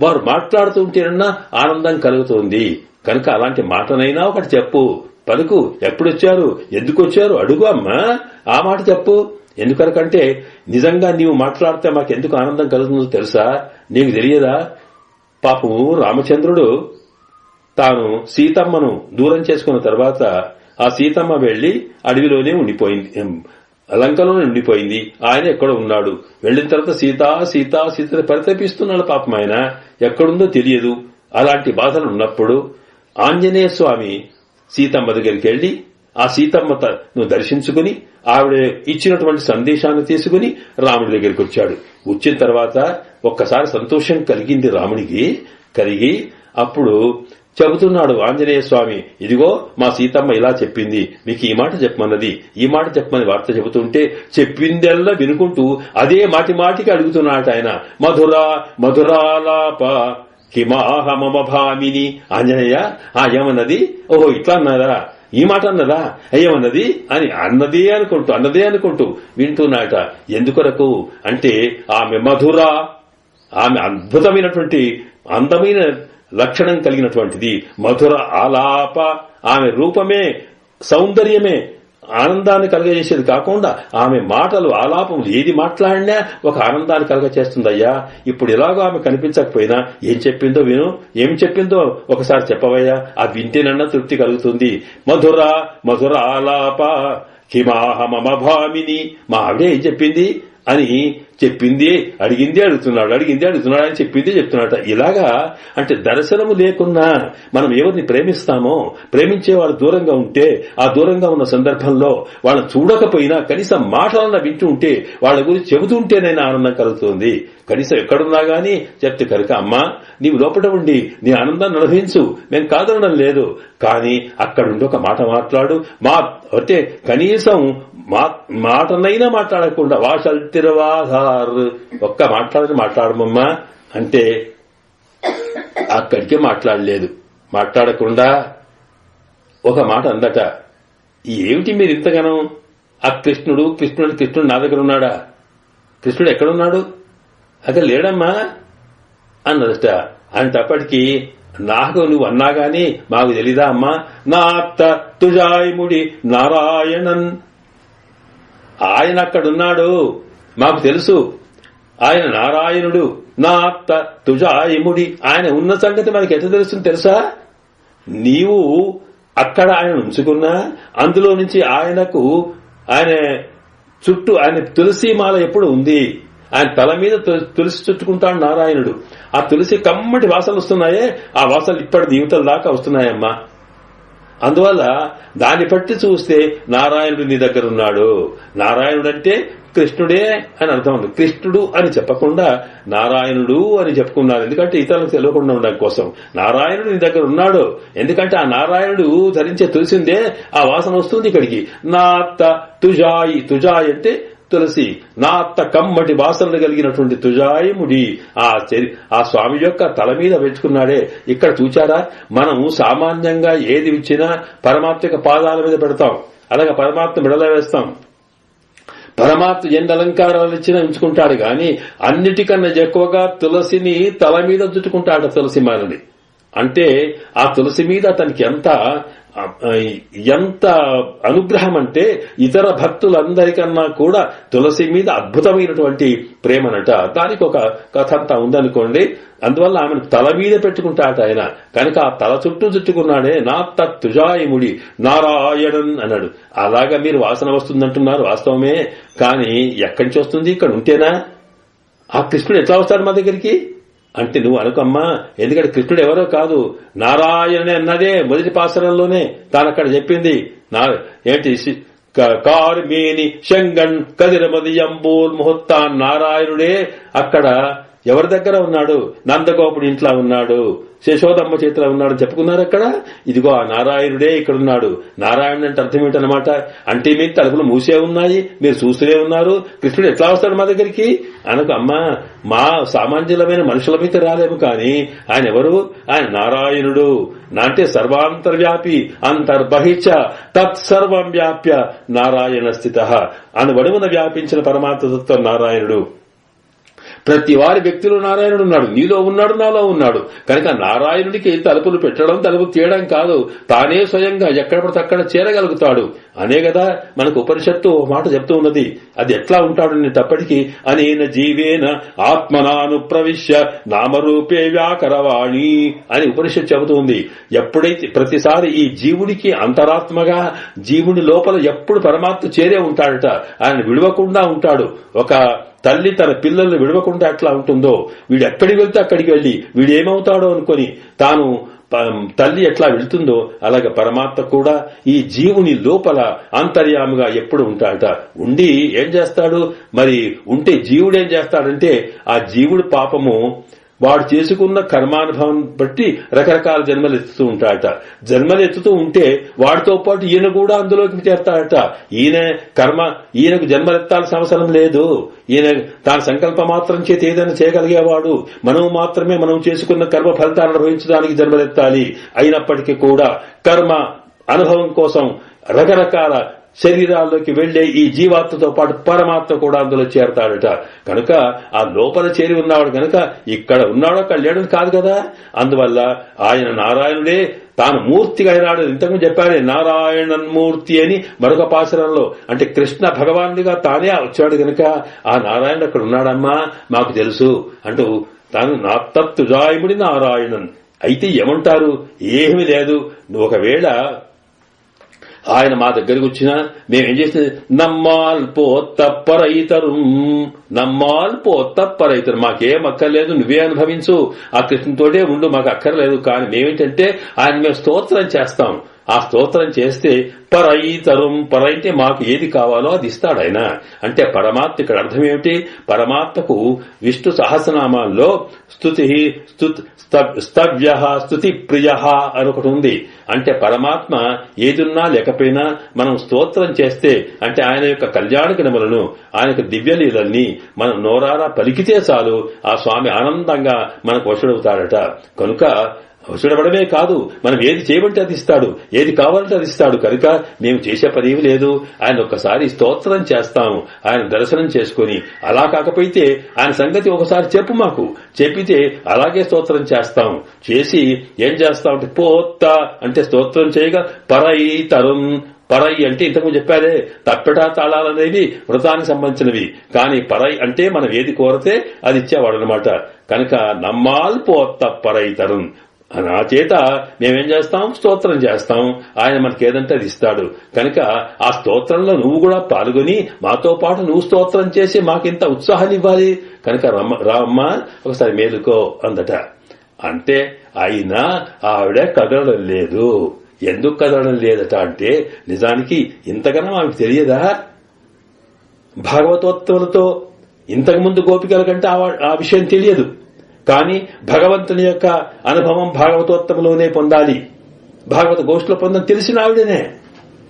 వారు మాట్లాడుతుంటేనన్నా ఆనందం కలుగుతోంది. కనుక అలాంటి మాటనైనా ఒకటి చెప్పు, పలుకు. ఎప్పుడొచ్చారు, ఎందుకు వచ్చారు అడుగు అమ్మా, ఆ మాట చెప్పు. ఎందుకనకంటే నిజంగా నీవు మాట్లాడితే మాకెందుకు ఆనందం కలుగుతుందో తెలుసా? నీకు తెలియదా? పాపము రామచంద్రుడు తాను సీతమ్మను దూరం చేసుకున్న తర్వాత ఆ సీతమ్మ వెళ్లి అడవిలోనే ఉండిపోయింది, లంకలోనే ఉండిపోయింది. ఆయన ఎక్కడ ఉన్నాడు? వెళ్లిన తర్వాత సీతా సీతా సీత పరితపిస్తున్నాడు. పాపం ఆయన ఎక్కడుందో తెలియదు. అలాంటి బాధలు ఉన్నప్పుడు ఆంజనేయ స్వామి సీతమ్మ దగ్గరికి వెళ్లి ఆ సీతమ్మను దర్శించుకుని ఆవిడ ఇచ్చినటువంటి సందేశాన్ని తీసుకుని రాముడి దగ్గరికి వచ్చాడు. వచ్చిన తర్వాత ఒక్కసారి సంతోషం కలిగింది రాముడికి. కలిగి అప్పుడు చెబుతున్నాడు ఆంజనేయ స్వామి, ఇదిగో మా సీతమ్మ ఇలా చెప్పింది, మీకు ఈ మాట చెప్పమన్నది, ఈ మాట చెప్పమని వార్త చెబుతుంటే చెప్పిందల్లా వినుకుంటూ అదే మాటి మాటికి అడుగుతున్నాడు ఆయన. మధురా మధురాలాప కిమాహమమ భామిని. ఆంజనేయ ఏమన్నది? ఓహో ఇట్లా అన్నారా, ఈ మాట అన్నదా, ఏమన్నది అని అన్నదే అనుకుంటూ వింటున్నాట. ఎందుకొరకు అంటే ఆమె మధుర, ఆమె అద్భుతమైనటువంటి అందమైన లక్షణం కలిగినటువంటిది. మధుర ఆలాప, ఆమె రూపమే సౌందర్యమే ఆనందాన్ని కలగజేసేది కాకుండా ఆమె మాటలు ఆలాపములు ఏది మాట్లాడినా ఒక ఆనందాన్ని కలగచేస్తుందయ్యా. ఇప్పుడు ఎలాగో ఆమె కనిపించకపోయినా ఏం చెప్పిందో విను, ఏం చెప్పిందో ఒకసారి చెప్పవయ్యా, ఆ వింటేనన్నా తృప్తి కలుగుతుంది. మధుర మధుర ఆలాప హిమాహమమ భామిని. మా ఆవిడే ఏం చెప్పింది అని చెప్పింది అడిగిందే అడుగుతున్నాడు అని చెప్పిందే చెప్తున్నాడు. ఇలాగా అంటే దర్శనము లేకున్నా మనం ఎవరిని ప్రేమిస్తామో, ప్రేమించే వాళ్ళు దూరంగా ఉంటే ఆ దూరంగా ఉన్న సందర్భంలో వాళ్ళని చూడకపోయినా కనీసం మాటలన్నా వింటూ ఉంటే వాళ్ళ గురించి చెబుతుంటేనైనా ఆనందం కలుగుతుంది. కనీసం ఎక్కడున్నా గానీ చెప్తే కనుక అమ్మా నీవు లోపల ఉండి నీ ఆనందాన్ని అనుభవించు, మేము కాదనడం లేదు, కానీ అక్కడుండి ఒక మాట మాట్లాడు. అంటే కనీసం మాటనైనా మాట్లాడకుండా వాసల్తిరవాధార్, ఒక్క మాట్లాడమమ్మా అంటే అక్కడికే మాట్లాడలేదు. మాట్లాడకుండా ఒక మాట అందట, ఏమిటి మీరు ఇంతగానం ఆ కృష్ణుడు నా దగ్గర ఉన్నాడా? కృష్ణుడు ఎక్కడున్నాడు? అక్కడ లేడమ్మా అన్నదట. అంటప్పటికీ నాకు నువ్వు అన్నా గాని మాకు తెలీదా అమ్మా? నా అత్త తుజాయిముడి నారాయణన్, ఆయన అక్కడున్నాడు, మాకు తెలుసు, ఆయన నారాయణుడు. నా అత్త తుజాయిముడి, ఆయన ఉన్న సంగతి మనకి ఎట్లా తెలుస్తుంది తెలుసా? నీవు అక్కడ ఆయన ఉంచుకున్నా అందులో నుంచి ఆయనకు ఆయన చుట్టూ ఆయన తులసి మాల ఎప్పుడు ఉంది, ఆయన తల మీద తులసి చుట్టుకుంటాడు నారాయణుడు. ఆ తులసి కమ్మటి వాసనలు వస్తున్నాయే, ఆ వాసనలు ఇప్పటి జీవితాల దాకా వస్తున్నాయమ్మా. అందువల్ల దాన్ని బట్టి చూస్తే నారాయణుడు నీ దగ్గర ఉన్నాడు. నారాయణుడంటే కృష్ణుడే అని అర్థం ఉంది. కృష్ణుడు అని చెప్పకుండా నారాయణుడు అని చెప్పుకున్నారు. ఎందుకంటే ఇతరులకు తెలియకుండా ఉండడం కోసం. నారాయణుడు నీ దగ్గర ఉన్నాడు. ఎందుకంటే ఆ నారాయణుడు ధరించే తులసిందే ఆ వాసన వస్తుంది ఇక్కడికి. నాత్త తుజాయి, తుజాయి అంటే తులసి, నాత్త కమ్మటి వాసనలు కలిగినటువంటి తుజాయి ముడి ఆ స్వామి యొక్క తల మీద పెట్టుకున్నాడే. ఇక్కడ చూచారా, మనం సామాన్యంగా ఏది ఇచ్చినా పరమాత్మ పాదాల మీద పెడతాం, అలాగే పరమాత్మ మెడలో వేస్తాం. పరమాత్మ ఎన్ని అలంకారాలు ఇచ్చినా ఉంచుకుంటాడు గాని అన్నిటికన్నా ఎక్కువగా తులసిని తల మీద చుట్టుకుంటాడు. తులసి మాలని అంటే ఆ తులసి మీద అతనికి ఎంత అనుగ్రహం అంటే ఇతర భక్తులందరికన్నా కూడా తులసి మీద అద్భుతమైనటువంటి ప్రేమనట. దానికి ఒక కథ అంతా ఉందనుకోండి. అందువల్ల ఆమెను తల మీద పెట్టుకుంటాట ఆయన. కనుక ఆ తల చుట్టూ చుట్టుకున్నాడే నా తుజాయముడి నారాయణన్ అన్నాడు. అలాగా మీరు వాసన వస్తుందంటున్నారు, వాస్తవమే. కానీ ఎక్కడి నుంచి వస్తుంది? ఇక్కడ ఉంటేనా? ఆ కృష్ణుడు ఎట్లా వస్తాడు మా దగ్గరికి అంటే నువ్వు అనుకమ్మా. ఎందుకంటే కృష్ణుడు ఎవరో కాదు, నారాయణనే అన్నదే మొదటి పాసరంలోనే తాను అక్కడ చెప్పింది. ఏంటి కార్మేని శంగన్ కదిరమదియంబూల్ ముహూర్తాన్ నారాయణుడే అక్కడ ఎవరి దగ్గర ఉన్నాడు? నందగోపుడి ఇంట్లో ఉన్నాడు, శశోదమ్మ చేతిలో ఉన్నాడు చెప్పుకున్నారు అక్కడ. ఇదిగో ఆ నారాయణుడే ఇక్కడ ఉన్నాడు. నారాయణుడు అంటే అర్థం ఏంటన్నమాట అంటే మీ తలుపులు మూసే ఉన్నాయి, మీరు చూస్తూనే ఉన్నారు. కృష్ణుడు ఎట్లా వస్తాడు మా దగ్గరికి అనకు అమ్మా. మా సామాన్యులమైన మనుషుల మీద రాలేము, కానీ ఆయన ఎవరు? ఆయన నారాయణుడు. అంటే సర్వాంతర్వ్యాపి అంతర్బహిచ తత్సర్వం వ్యాప్య నారాయణ స్థిత అనువడుమున వ్యాపించిన పరమాత్మతత్వం నారాయణుడు. ప్రతి వారి వ్యక్తిలో నారాయణుడు ఉన్నాడు. నీలో ఉన్నాడు, నాలో ఉన్నాడు. కనుక నారాయణుడికి తలుపులు పెట్టడం, తలుపు తీయడం కాదు, తానే స్వయంగా ఎక్కడ పడితే అక్కడ చేరగలుగుతాడు అనే కదా మనకు ఉపనిషత్తు మాట చెప్తూ ఉన్నది. అది ఎట్లా ఉంటాడు తప్పటికి అనేన జీవేన ఆత్మనాను ప్రవిశ్య నామరూపే వ్యాకరవాణి అని ఉపనిషత్తు చెబుతుంది. ఎప్పుడైతే ప్రతిసారి ఈ జీవుడికి అంతరాత్మగా జీవుడి లోపల ఎప్పుడు పరమాత్మ చేరే ఉంటాడట. ఆయన విడవకుండా ఉంటాడు. ఒక తల్లి తన పిల్లల్ని విడవకుండా ఎట్లా ఉంటుందో, వీడు ఎక్కడికి వెళ్తే అక్కడికి వెళ్లి వీడు ఏమవుతాడో అనుకుని తాను తల్లి ఎట్లా వెళ్తుందో అలాగే పరమాత్మ కూడా ఈ జీవుని లోపల అంతర్యాముగా ఎప్పుడు ఉంటాడట. ఉండి ఏం చేస్తాడు మరి? ఉంటే జీవుడు ఏం చేస్తాడంటే ఆ జీవుడు పాపము వాడు చేసుకున్న కర్మానుభవం బట్టి రకరకాల జన్మలు ఎత్తుతూ ఉంటాడట. జన్మలు ఎత్తుతూ ఉంటే వాడితో పాటు ఈయన కూడా అందులోకి చేరతాడట. ఈయనకు జన్మలెత్తాల్సిన అవసరం లేదు. ఈయన తాను సంకల్ప మాత్రం చేత ఏదైనా చేయగలిగేవాడు. మనం మాత్రమే మనం చేసుకున్న కర్మ ఫలితాలను అనుభవించడానికి జన్మలెత్తాలి. అయినప్పటికీ కూడా కర్మ అనుభవం కోసం రకరకాల శరీరాల్లోకి వెళ్లే ఈ జీవాత్మతో పాటు పరమాత్మ కూడా అందులో చేరతాడట. కనుక ఆ లోపల చేరి ఉన్నవాడు కనుక ఇక్కడ ఉన్నాడో అక్కడ లేడని కాదు కదా. అందువల్ల ఆయన నారాయణుడే తాను మూర్తిగా అయినాడు. ఇంతకుముందు చెప్పాడే నారాయణన్ మూర్తి అని మరొక పాశరంలో. అంటే కృష్ణ భగవానుడిగా తానే వచ్చాడు కనుక ఆ నారాయణుడు అక్కడ ఉన్నాడమ్మా మాకు తెలుసు అంటూ తాను నా తత్తుజాయముడి నారాయణన్. అయితే ఏమంటారు? ఏమీ లేదు. ఒకవేళ ఆయన మా దగ్గరకు వచ్చినా మేమేం చేసేది? నమ్మాల్ పోత్తప్పరైతరు, నమ్మాల్ పోత్తప్పరైతరు. మాకేం అక్కర్లేదు, నువ్వే అనుభవించు, ఆ కృష్ణుతోటే ఉండు, మాకు అక్కర్లేదు. కానీ మేమేంటంటే ఆయన మేము స్తోత్రం చేస్తాం. ఆ స్తోత్రం చేస్తే పరైతరం, పరైతే మాకు ఏది కావాలో అది ఇస్తాడు ఆయన. అంటే పరమాత్మ ఇక్కడ అర్థం ఏమిటి? పరమాత్మకు విష్ణు సహస్రనామాల్లో స్తుతి స్తవ్య స్తుతి ప్రియ అని ఒకటి ఉంది. అంటే పరమాత్మ ఏదున్నా లేకపోయినా మనం స్తోత్రం చేస్తే అంటే ఆయన యొక్క కళ్యాణ గుణములను ఆయన యొక్క దివ్యలీలన్నీ మనం నోరారా పలికితే చాలు ఆ స్వామి ఆనందంగా మనకు వశుడవుతాడట. కనుక వశుడవడమే కాదు, మనం ఏది చేయబడితే అది ఇస్తాడు, ఏది కావాలంటే అది ఇస్తాడు. కనుక మేము చేసే పని ఏమి లేదు. ఆయన ఒక్కసారి స్తోత్రం చేస్తాము, ఆయన దర్శనం చేసుకుని. అలా కాకపోతే ఆయన సంగతి ఒకసారి చెప్పు మాకు, చెప్పితే అలాగే స్తోత్రం చేస్తాం. చేసి ఏం చేస్తామంటే పోత్త అంటే స్తోత్రం చేయగా పరైతరం. పరై అంటే ఇంతకు చెప్పారే తప్పెట తాళాలనేవి వ్రతానికి సంబంధించినవి. కానీ పరై అంటే మనం ఏది కోరితే అది ఇచ్చేవాడు అనమాట. కనుక నమ్మాల్ పోత్త పరైతరం. నా చేత మేమేం చేస్తాం? స్తోత్రం చేస్తాం. ఆయన మనకి ఏదంటే అది ఇస్తాడు. కనుక ఆ స్తోత్రంలో నువ్వు కూడా పాల్గొని మాతో పాటు నువ్వు స్తోత్రం చేసి మాకింత ఉత్సాహాన్ని ఇవ్వాలి. కనుక రామ్మ ఒకసారి మేలుకో అందట. అంటే అయినా ఆవిడ కదలడం లేదు. ఎందుకు కదలడం లేదట అంటే నిజానికి ఇంతకన్నా ఆమెకు తెలియదా? భాగవతోత్తములతో ఇంతకుముందు గోపికల కంటే ఆ విషయం తెలియదు. కానీ భగవంతుని యొక్క అనుభవం భాగవతోత్తములోనే పొందాలి, భాగవత గోష్ఠిలో పొందని తెలిసిన ఆవిడనే.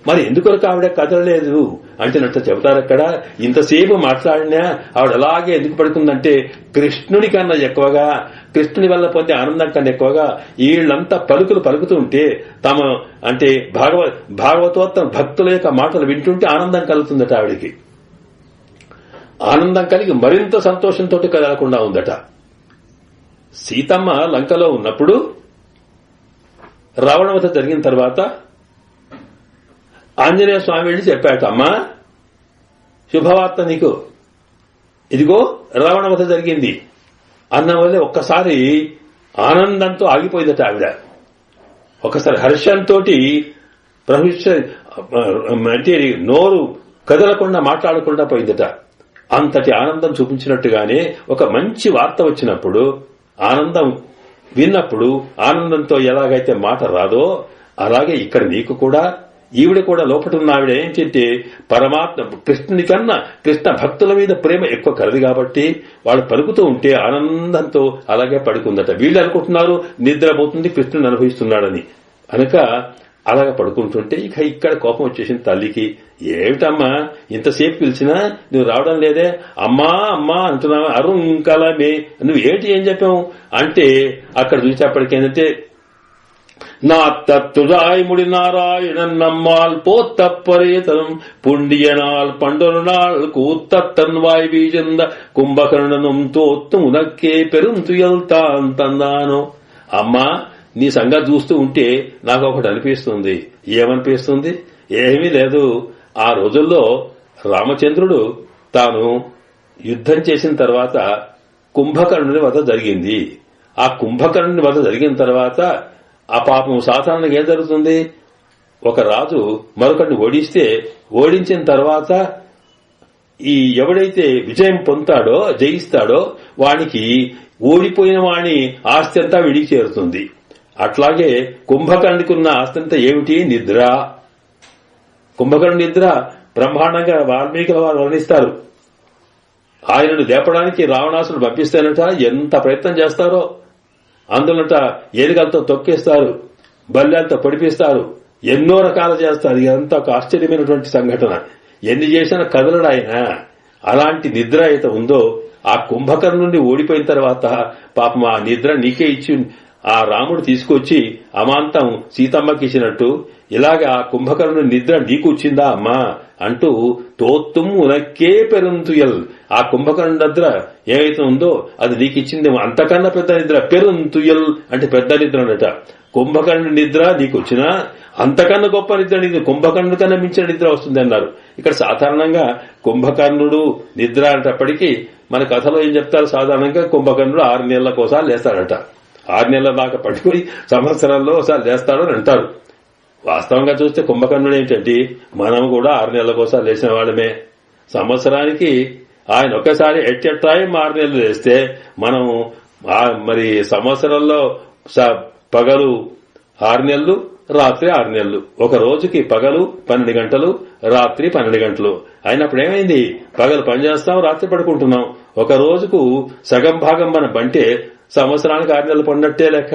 మరి ఎందుకొరకు ఆవిడ కదలలేదు అంటేనట్టు చెబుతారక్కడ. ఇంతసేపు మాట్లాడినా ఆవిడ అలాగే ఎందుకు పడుకుందంటే కృష్ణుని కన్నా ఎక్కువగా, కృష్ణుని వల్ల పొందే ఆనందం కన్నా ఎక్కువగా వీళ్ళంతా పలుకులు పలుకుతుంటే తమ అంటే భాగవతోత్తమ భక్తుల యొక్క మాటలు వింటుంటే ఆనందం కలుగుతుందట ఆవిడికి. ఆనందం కలిగి మరింత సంతోషంతో కదలకుండా ఉందట. సీతమ్మ లంకలో ఉన్నప్పుడు రావణవధ జరిగిన తర్వాత ఆంజనేయ స్వామి వెళ్ళి చెప్పాట, అమ్మా శుభవార్త నీకు, ఇదిగో రావణవధ జరిగింది అన్న వల్లే ఒక్కసారి ఆనందంతో ఆగిపోయిందట ఆవిడ. ఒకసారి హర్షంతో అంటే నోరు కదలకుండా మాట్లాడకుండా పోయిందట. అంతటి ఆనందం చూపించినట్టుగానే ఒక మంచి వార్త వచ్చినప్పుడు, ఆనందం విన్నప్పుడు ఆనందంతో ఎలాగైతే మాట రాదో అలాగే ఇక్కడ నీకు కూడా, ఈవిడ కూడా లోపటున్న ఆవిడ ఏంటంటే పరమాత్మ కృష్ణుని కన్నా కృష్ణ భక్తుల మీద ప్రేమ ఎక్కువ కలదు కాబట్టి వాళ్ళు పలుకుతూ ఉంటే ఆనందంతో అలాగే పడుకుందట. వీళ్ళు అనుకుంటున్నారు నిద్రపోతుంది కృష్ణుని అనుభవిస్తున్నాడని, కనుక అలాగ పడుకుంటుంటే ఇక ఇక్కడ కోపం వచ్చేసింది తల్లికి. ఏమిటమ్మా ఇంతసేపు పిలిచినా నువ్వు రావడం లేదే, అమ్మా అమ్మా అంటున్నావా, అరుంకలమే నువ్వు ఏంటి ఏం చెప్పావు అంటే అక్కడ చూసేప్పటికేంటంటే నా తత్తుడాయ్ ముడి నారాయణన్ నమ్మాల్ పోత్తప్పరేతనం పుండియనాల్ పండొరు నాள் కూత్తన్ వాయ్ వీజంద కుంభకర్ణనం తోత్తు ఉనక్కే పెరుంతుయల్ తాన్ తందానో. అమ్మా నీ సంగతి చూస్తూ ఉంటే నాకు ఒకటి అనిపిస్తుంది. ఏమనిపిస్తుంది? ఏమీ లేదు. ఆ రోజుల్లో రామచంద్రుడు తాను యుద్ధం చేసిన తర్వాత కుంభకర్ణుని వధ జరిగింది. ఆ కుంభకర్ణుని వధ జరిగిన తర్వాత ఆ పాపం సాధారణంగా ఏం జరుగుతుంది, ఒక రాజు మరొకరిని ఓడించిన తర్వాత ఈ ఎవడైతే విజయం పొందుతాడో జయిస్తాడో వానికి ఓడిపోయిన వాణి ఆస్తి అంతా విడికి చేరుతుంది. అట్లాగే కుంభకర్ణుకున్న ఆస్తి అంతా ఏమిటి? నిద్ర. కుంభకర్ణుని నిద్ర బ్రహ్మాండంగా వాల్మీకుల వారు వర్ణిస్తారు. ఆయనను లేపడానికి రావణాసురుడు పంపిస్తేనట ఎంత ప్రయత్నం చేస్తారో, అందులోట ఏనుగలతో తొక్కేస్తారు, బల్లెలతో పొడిపిస్తారు, ఎన్నో రకాలు చేస్తారు. ఇదంతా ఒక ఆశ్చర్యమైనటువంటి సంఘటన. ఎన్ని చేసినా కదలడు ఆయన. అలాంటి నిద్ర అయితే ఉందో ఆ కుంభకర్ణుని ఓడిపోయిన తర్వాత పాపం ఆ నిద్ర నీకే ఇచ్చి ఆ రాముడు తీసుకొచ్చి అమాంతం సీతమ్మకి ఇచ్చినట్టు ఇలాగా ఆ కుంభకర్ణుని నిద్ర నీకు వచ్చిందా అమ్మా అంటూ తోత్తుం ఉనక్కే పెరుంతుయల్, ఆ కుంభకర్ణుని నిద్ర ఏమైతే ఉందో అది నీకు ఇచ్చిందేమో, అంతకన్నా పెద్ద నిద్ర. పెరుంతుయల్ అంటే పెద్ద నిద్ర అనట. కుంభకర్ణుని నిద్ర నీకు వచ్చినా అంతకన్నా గొప్ప నిద్ర నీకు కుంభకర్ణుడి కన్నా మించిన నిద్ర వస్తుంది అన్నారు. ఇక్కడ సాధారణంగా కుంభకర్ణుడు నిద్ర అనేటప్పటికీ మన కథలో ఏం చెప్తారు, సాధారణంగా కుంభకర్ణుడు 6 నెలలకోసారి లేస్తాడట. 6 నెలల దాకా పట్టుకుని సంవత్సరంలో ఒకసారి లేస్తాడని అంటారు. వాస్తవంగా చూస్తే కుంభకర్ణుడు ఏంటంటే మనం కూడా 6 నెలలకోసారి లేచిన వాళ్ళమే. సంవత్సరానికి ఆయన ఒకసారి ఎట్ ఎ టైం 6 నెలలు లేస్తే మనం మరి సంవత్సరంలో పగలు 6 నెలలు, రాత్రి 6 నెలలు. ఒక రోజుకి పగలు 12 గంటలు, రాత్రి 12 గంటలు అయినప్పుడు ఏమైంది, పగలు పనిచేస్తాం, రాత్రి పడుకుంటున్నాం. ఒక రోజుకు సగం భాగం మనం బంటే సంవత్సరానికి 6 నెలలు పడినట్టే లెక్క.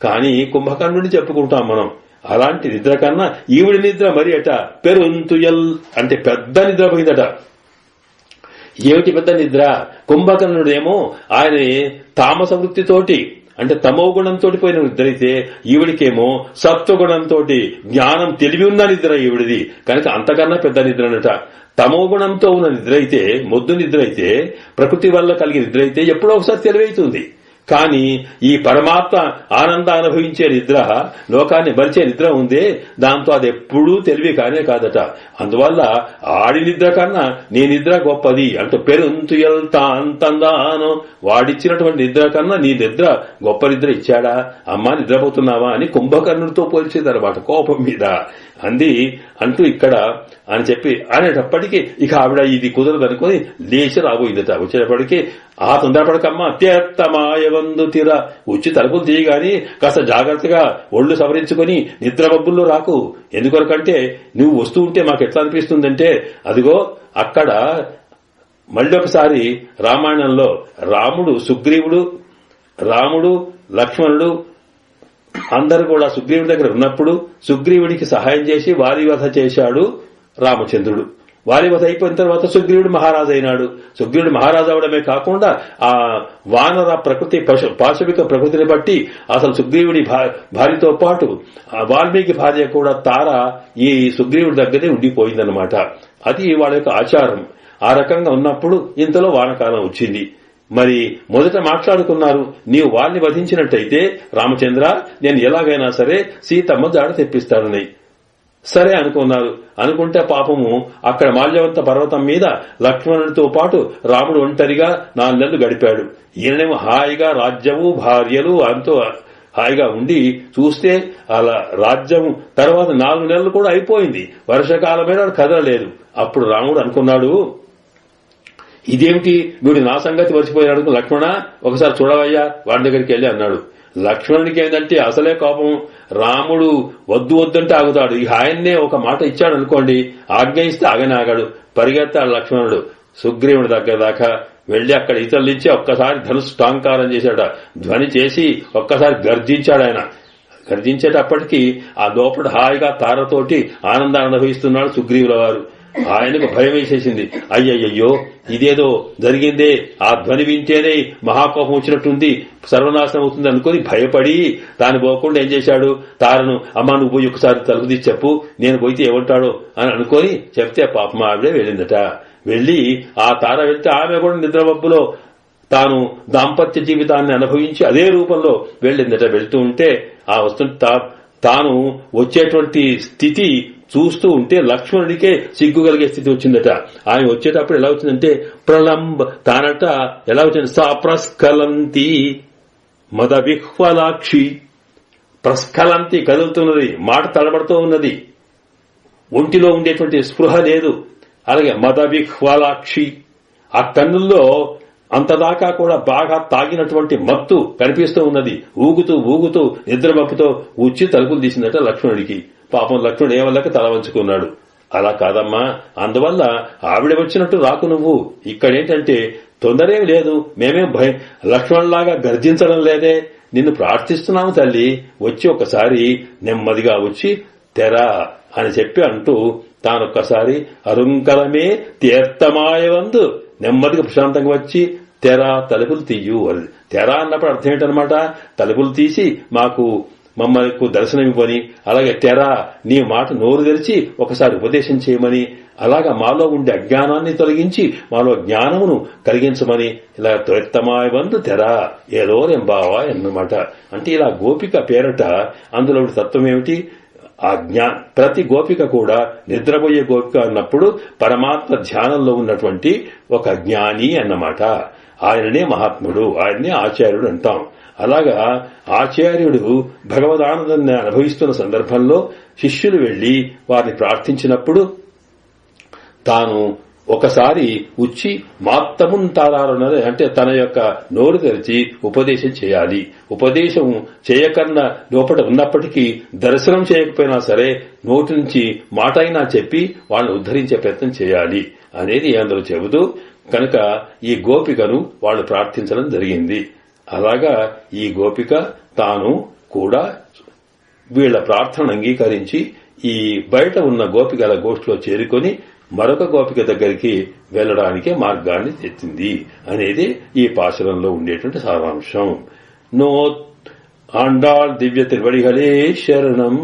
కానీ కుంభకర్ణుడిని చెప్పుకుంటాం మనం. అలాంటి నిద్ర కన్నా ఈవిడి నిద్ర మరి అట పెరుంతుయల్ అంటే పెద్ద నిద్ర పోయిందట. ఏమిటి పెద్ద నిద్ర? కుంభకర్ణుడేమో ఆయన తామస వృత్తితోటి అంటే తమో గుణంతో పోయిన నిద్ర అయితే ఈవిడికేమో సత్వగుణంతో జ్ఞానం తెలివి ఉన్న నిద్ర ఈవిడిది. కనుక అంతకన్నా పెద్ద నిద్ర అనట. తమో గుణంతో ఉన్న నిద్ర అయితే, మొద్దు నిద్ర అయితే, ప్రకృతి వల్ల కలిగే నిద్ర అయితే ఎప్పుడో ఒకసారి తెలివైతుంది. కానీ ఈ పరమాత్మ ఆనంద అనుభవించే నిద్ర, లోకాన్ని మరిచే నిద్ర ఉందే, దాంతో అది ఎప్పుడూ తెలివి కానే కాదట. అందువల్ల ఆడి నిద్ర కన్నా నీ నిద్ర గొప్పది అంటూ పెరుంతుయల్ తాంతందాను, వాడిచ్చినటువంటి నిద్ర కన్నా నీ నిద్ర గొప్ప నిద్ర ఇచ్చాడా, అమ్మా నిద్రపోతున్నావా అని కుంభకర్ణుడితో పోల్చేదన్నమాట కోపం మీద అంది అంటూ ఇక్కడ అని చెప్పి అనేటప్పటికీ ఇక ఆవిడ ఇది కుదరదు అనుకుని లేచి రాబోయిందట. వచ్చేటప్పటికీ ఆ తొందరపడకమ్మా అత్యర్థమాయవందు తీర వచ్చి తలుపులు తీయగాని కాస్త జాగ్రత్తగా ఒళ్ళు సవరించుకుని నిద్రమబ్బుల్లో రాకు. ఎందుకొరకంటే నువ్వు వస్తూ ఉంటే మాకు ఎట్లా అనిపిస్తుందంటే అదిగో అక్కడ మళ్ళీ ఒకసారి రామాయణంలో రాముడు లక్ష్మణుడు అందరూ కూడా సుగ్రీవుడి దగ్గర ఉన్నప్పుడు సుగ్రీవుడికి సహాయం చేసి వాలివధ చేశాడు రామచంద్రుడు. వాలివధ అయిపోయిన తర్వాత సుగ్రీవుడు మహారాజు అయినాడు. సుగ్రీవుడు మహారాజు అవడమే కాకుండా ఆ వానర ప్రకృతి పాశవిక ప్రకృతిని బట్టి అసలు సుగ్రీవుడి భార్యతో పాటు వాల్మీకి భార్య కూడా తార ఈ సుగ్రీవుడి దగ్గరే ఉండిపోయిందనమాట. అది వాళ్ళ యొక్క ఆచారం. ఆ రకంగా ఉన్నప్పుడు ఇంతలో వానకాలం వచ్చింది. మరి మొదట మాట్లాడుకున్నారు, నీవు వారిని వధించినట్టయితే రామచంద్ర నేను ఎలాగైనా సరే సీతమ్మ జాడ తెప్పిస్తానని. సరే అనుకున్నారు. అనుకుంటే పాపము అక్కడ మాల్యవంత పర్వతం మీద లక్ష్మణుడితో పాటు రాముడు ఒంటరిగా 4 నెలలు గడిపాడు. ఈయనేమో హాయిగా రాజ్యము భార్యలు అంతో హాయిగా ఉండి చూస్తే అలా రాజ్యం తర్వాత 4 నెలలు కూడా అయిపోయింది. వర్షకాలమైన కదలలేదు. అప్పుడు రాముడు అనుకున్నాడు, ఇదేమిటి వీడు నా సంగతి మర్చిపోయాడు. లక్ష్మణ ఒకసారి చూడవయ్యా వాడి దగ్గరికి వెళ్ళి అన్నాడు. లక్ష్మణుడికి ఏంటంటే అసలే కోపం. రాముడు వద్దు వద్దంటే ఆగుతాడు. ఇక ఆయన్నే ఒక మాట ఇచ్చాడు అనుకోండి, ఆజ్ఞ ఇస్తే ఆగనే ఆగాడు. పరిగెత్తాడు లక్ష్మణుడు సుగ్రీవుడి దగ్గర దాకా వెళ్లి అక్కడ ఇతరులించి ఒక్కసారి ధనుసు టాంకారం చేశాడ. ధ్వని చేసి ఒక్కసారి గర్జించాడు. ఆయన గర్జించేటప్పటికీ ఆ లోపల హాయిగా తారతోటి ఆనందాన్ని అనుభవిస్తున్నాడు సుగ్రీవుల వారు. ఆయనకు భయం వేసేసింది. అయ్యయ్యో ఇదేదో జరిగిందే, ఆ ధ్వని వింటేనే మహాకోపం వచ్చినట్టుంది, సర్వనాశనం అవుతుంది అనుకుని భయపడి తాను పోకుండా ఏం చేశాడు, తారను అమ్మా నువ్వు పోయి ఒకసారి తలుపు తీసి చెప్పు, నేను పోయితే ఏమంటాడో అని అనుకుని చెప్తే పాపం ఆవిడే వెళ్ళిందట. వెళ్లి ఆ తార వెళ్తే ఆమె కూడా నిద్రమబ్బులో తాను దాంపత్య జీవితాన్ని అనుభవించి అదే రూపంలో వెళ్ళిందట. వెళ్తూ ఉంటే ఆ తాను వచ్చేటువంటి స్థితి చూస్తూ ఉంటే లక్ష్మణుడికే సిగ్గు కలిగే స్థితి వచ్చిందట. ఆయన వచ్చేటప్పుడు ఎలా వచ్చిందంటే తానట ఎలా వచ్చింది, సా ప్రస్ఖలంతి మద విహ్వలాక్షి. ప్రస్ఖలంతి కదులుతున్నది, మాట తడబడుతూ ఉన్నది, ఒంటిలో ఉండేటువంటి స్పృహ లేదు. అలాగే మద విహ్వలాక్షి, ఆ కన్నుల్లో అంతదాకా కూడా బాగా తాగినటువంటి మత్తు కనిపిస్తూ ఉన్నది. ఊగుతూ ఊగుతూ నిద్రమప్పుతో ఉచ్చి తలుపులు తీసిందట లక్ష్మణుడికి. పాపం లక్ష్మణుడు ఏమల్లక తల వంచుకున్నాడు. అలా కాదమ్మా, అందువల్ల ఆవిడ వచ్చినట్టు రాకు నువ్వు. ఇక్కడేంటంటే తొందరేం లేదు, మేమేం లక్ష్మణులాగా గర్జించడం లేదే, నిన్ను ప్రార్థిస్తున్నాము తల్లి, వచ్చి ఒకసారి నెమ్మదిగా వచ్చి తెరా అని చెప్పి అంటూ తానొక్కసారి అరుంకలమే తీర్థమాయవందు నెమ్మదిగా ప్రశాంతంగా వచ్చి తెరా తలుపులు తీయు అని. తెరా అన్నప్పుడు అర్థం ఏంటనమాట, తలుపులు తీసి మమ్మల్ని దర్శనం ఇవ్వని, అలాగే తెరా నీ మాట నోరు తెరిచి ఒకసారి ఉపదేశం చేయమని, అలాగా మాలో ఉండే అజ్ఞానాన్ని తొలగించి మాలో జ్ఞానమును కలిగించమని, ఇలా త్వరితమాయవందు తెరా ఏదో రెంబావా అన్నమాట. అంటే ఇలా గోపిక పేరట అందులో తత్వం ఏమిటి, ఆ ప్రతి గోపిక కూడా నిద్రపోయే గోపిక అన్నప్పుడు పరమాత్మ ధ్యానంలో ఉన్నటువంటి ఒక జ్ఞాని అన్నమాట. ఆయననే మహాత్ముడు, ఆయననే ఆచార్యుడు అంటాం. అలాగా ఆచార్యుడు భగవదానందాన్ని అనుభవిస్తున్న సందర్భంలో శిష్యులు వెళ్లి వారిని ప్రార్థించినప్పుడు తాను ఒకసారి వచ్చి మాత్తముంతారారున్నది అంటే తన యొక్క నోరు తెరిచి ఉపదేశం చేయాలి. ఉపదేశం చేయకన్నా లోపల ఉన్నప్పటికీ దర్శనం చేయకపోయినా సరే నోటి నుంచి మాట అయినా చెప్పి వాళ్ళని ఉద్ధరించే ప్రయత్నం చేయాలి అనేది అందరూ చెబుతూ కనుక ఈ గోపికను వాళ్ళు ప్రార్థించడం జరిగింది. అలాగా ఈ గోపిక తాను కూడా వీళ్ల ప్రార్థనను అంగీకరించి ఈ బయట ఉన్న గోపికల గోష్ఠిలో చేరుకొని మరొక గోపిక దగ్గరికి వెళ్లడానికి మార్గాన్ని తెచ్చింది అనేది ఈ పాశురంలో ఉండేటువంటి సారాంశం. నో ఆండాళ్ దివ్య తిరువడిగలే శరణం.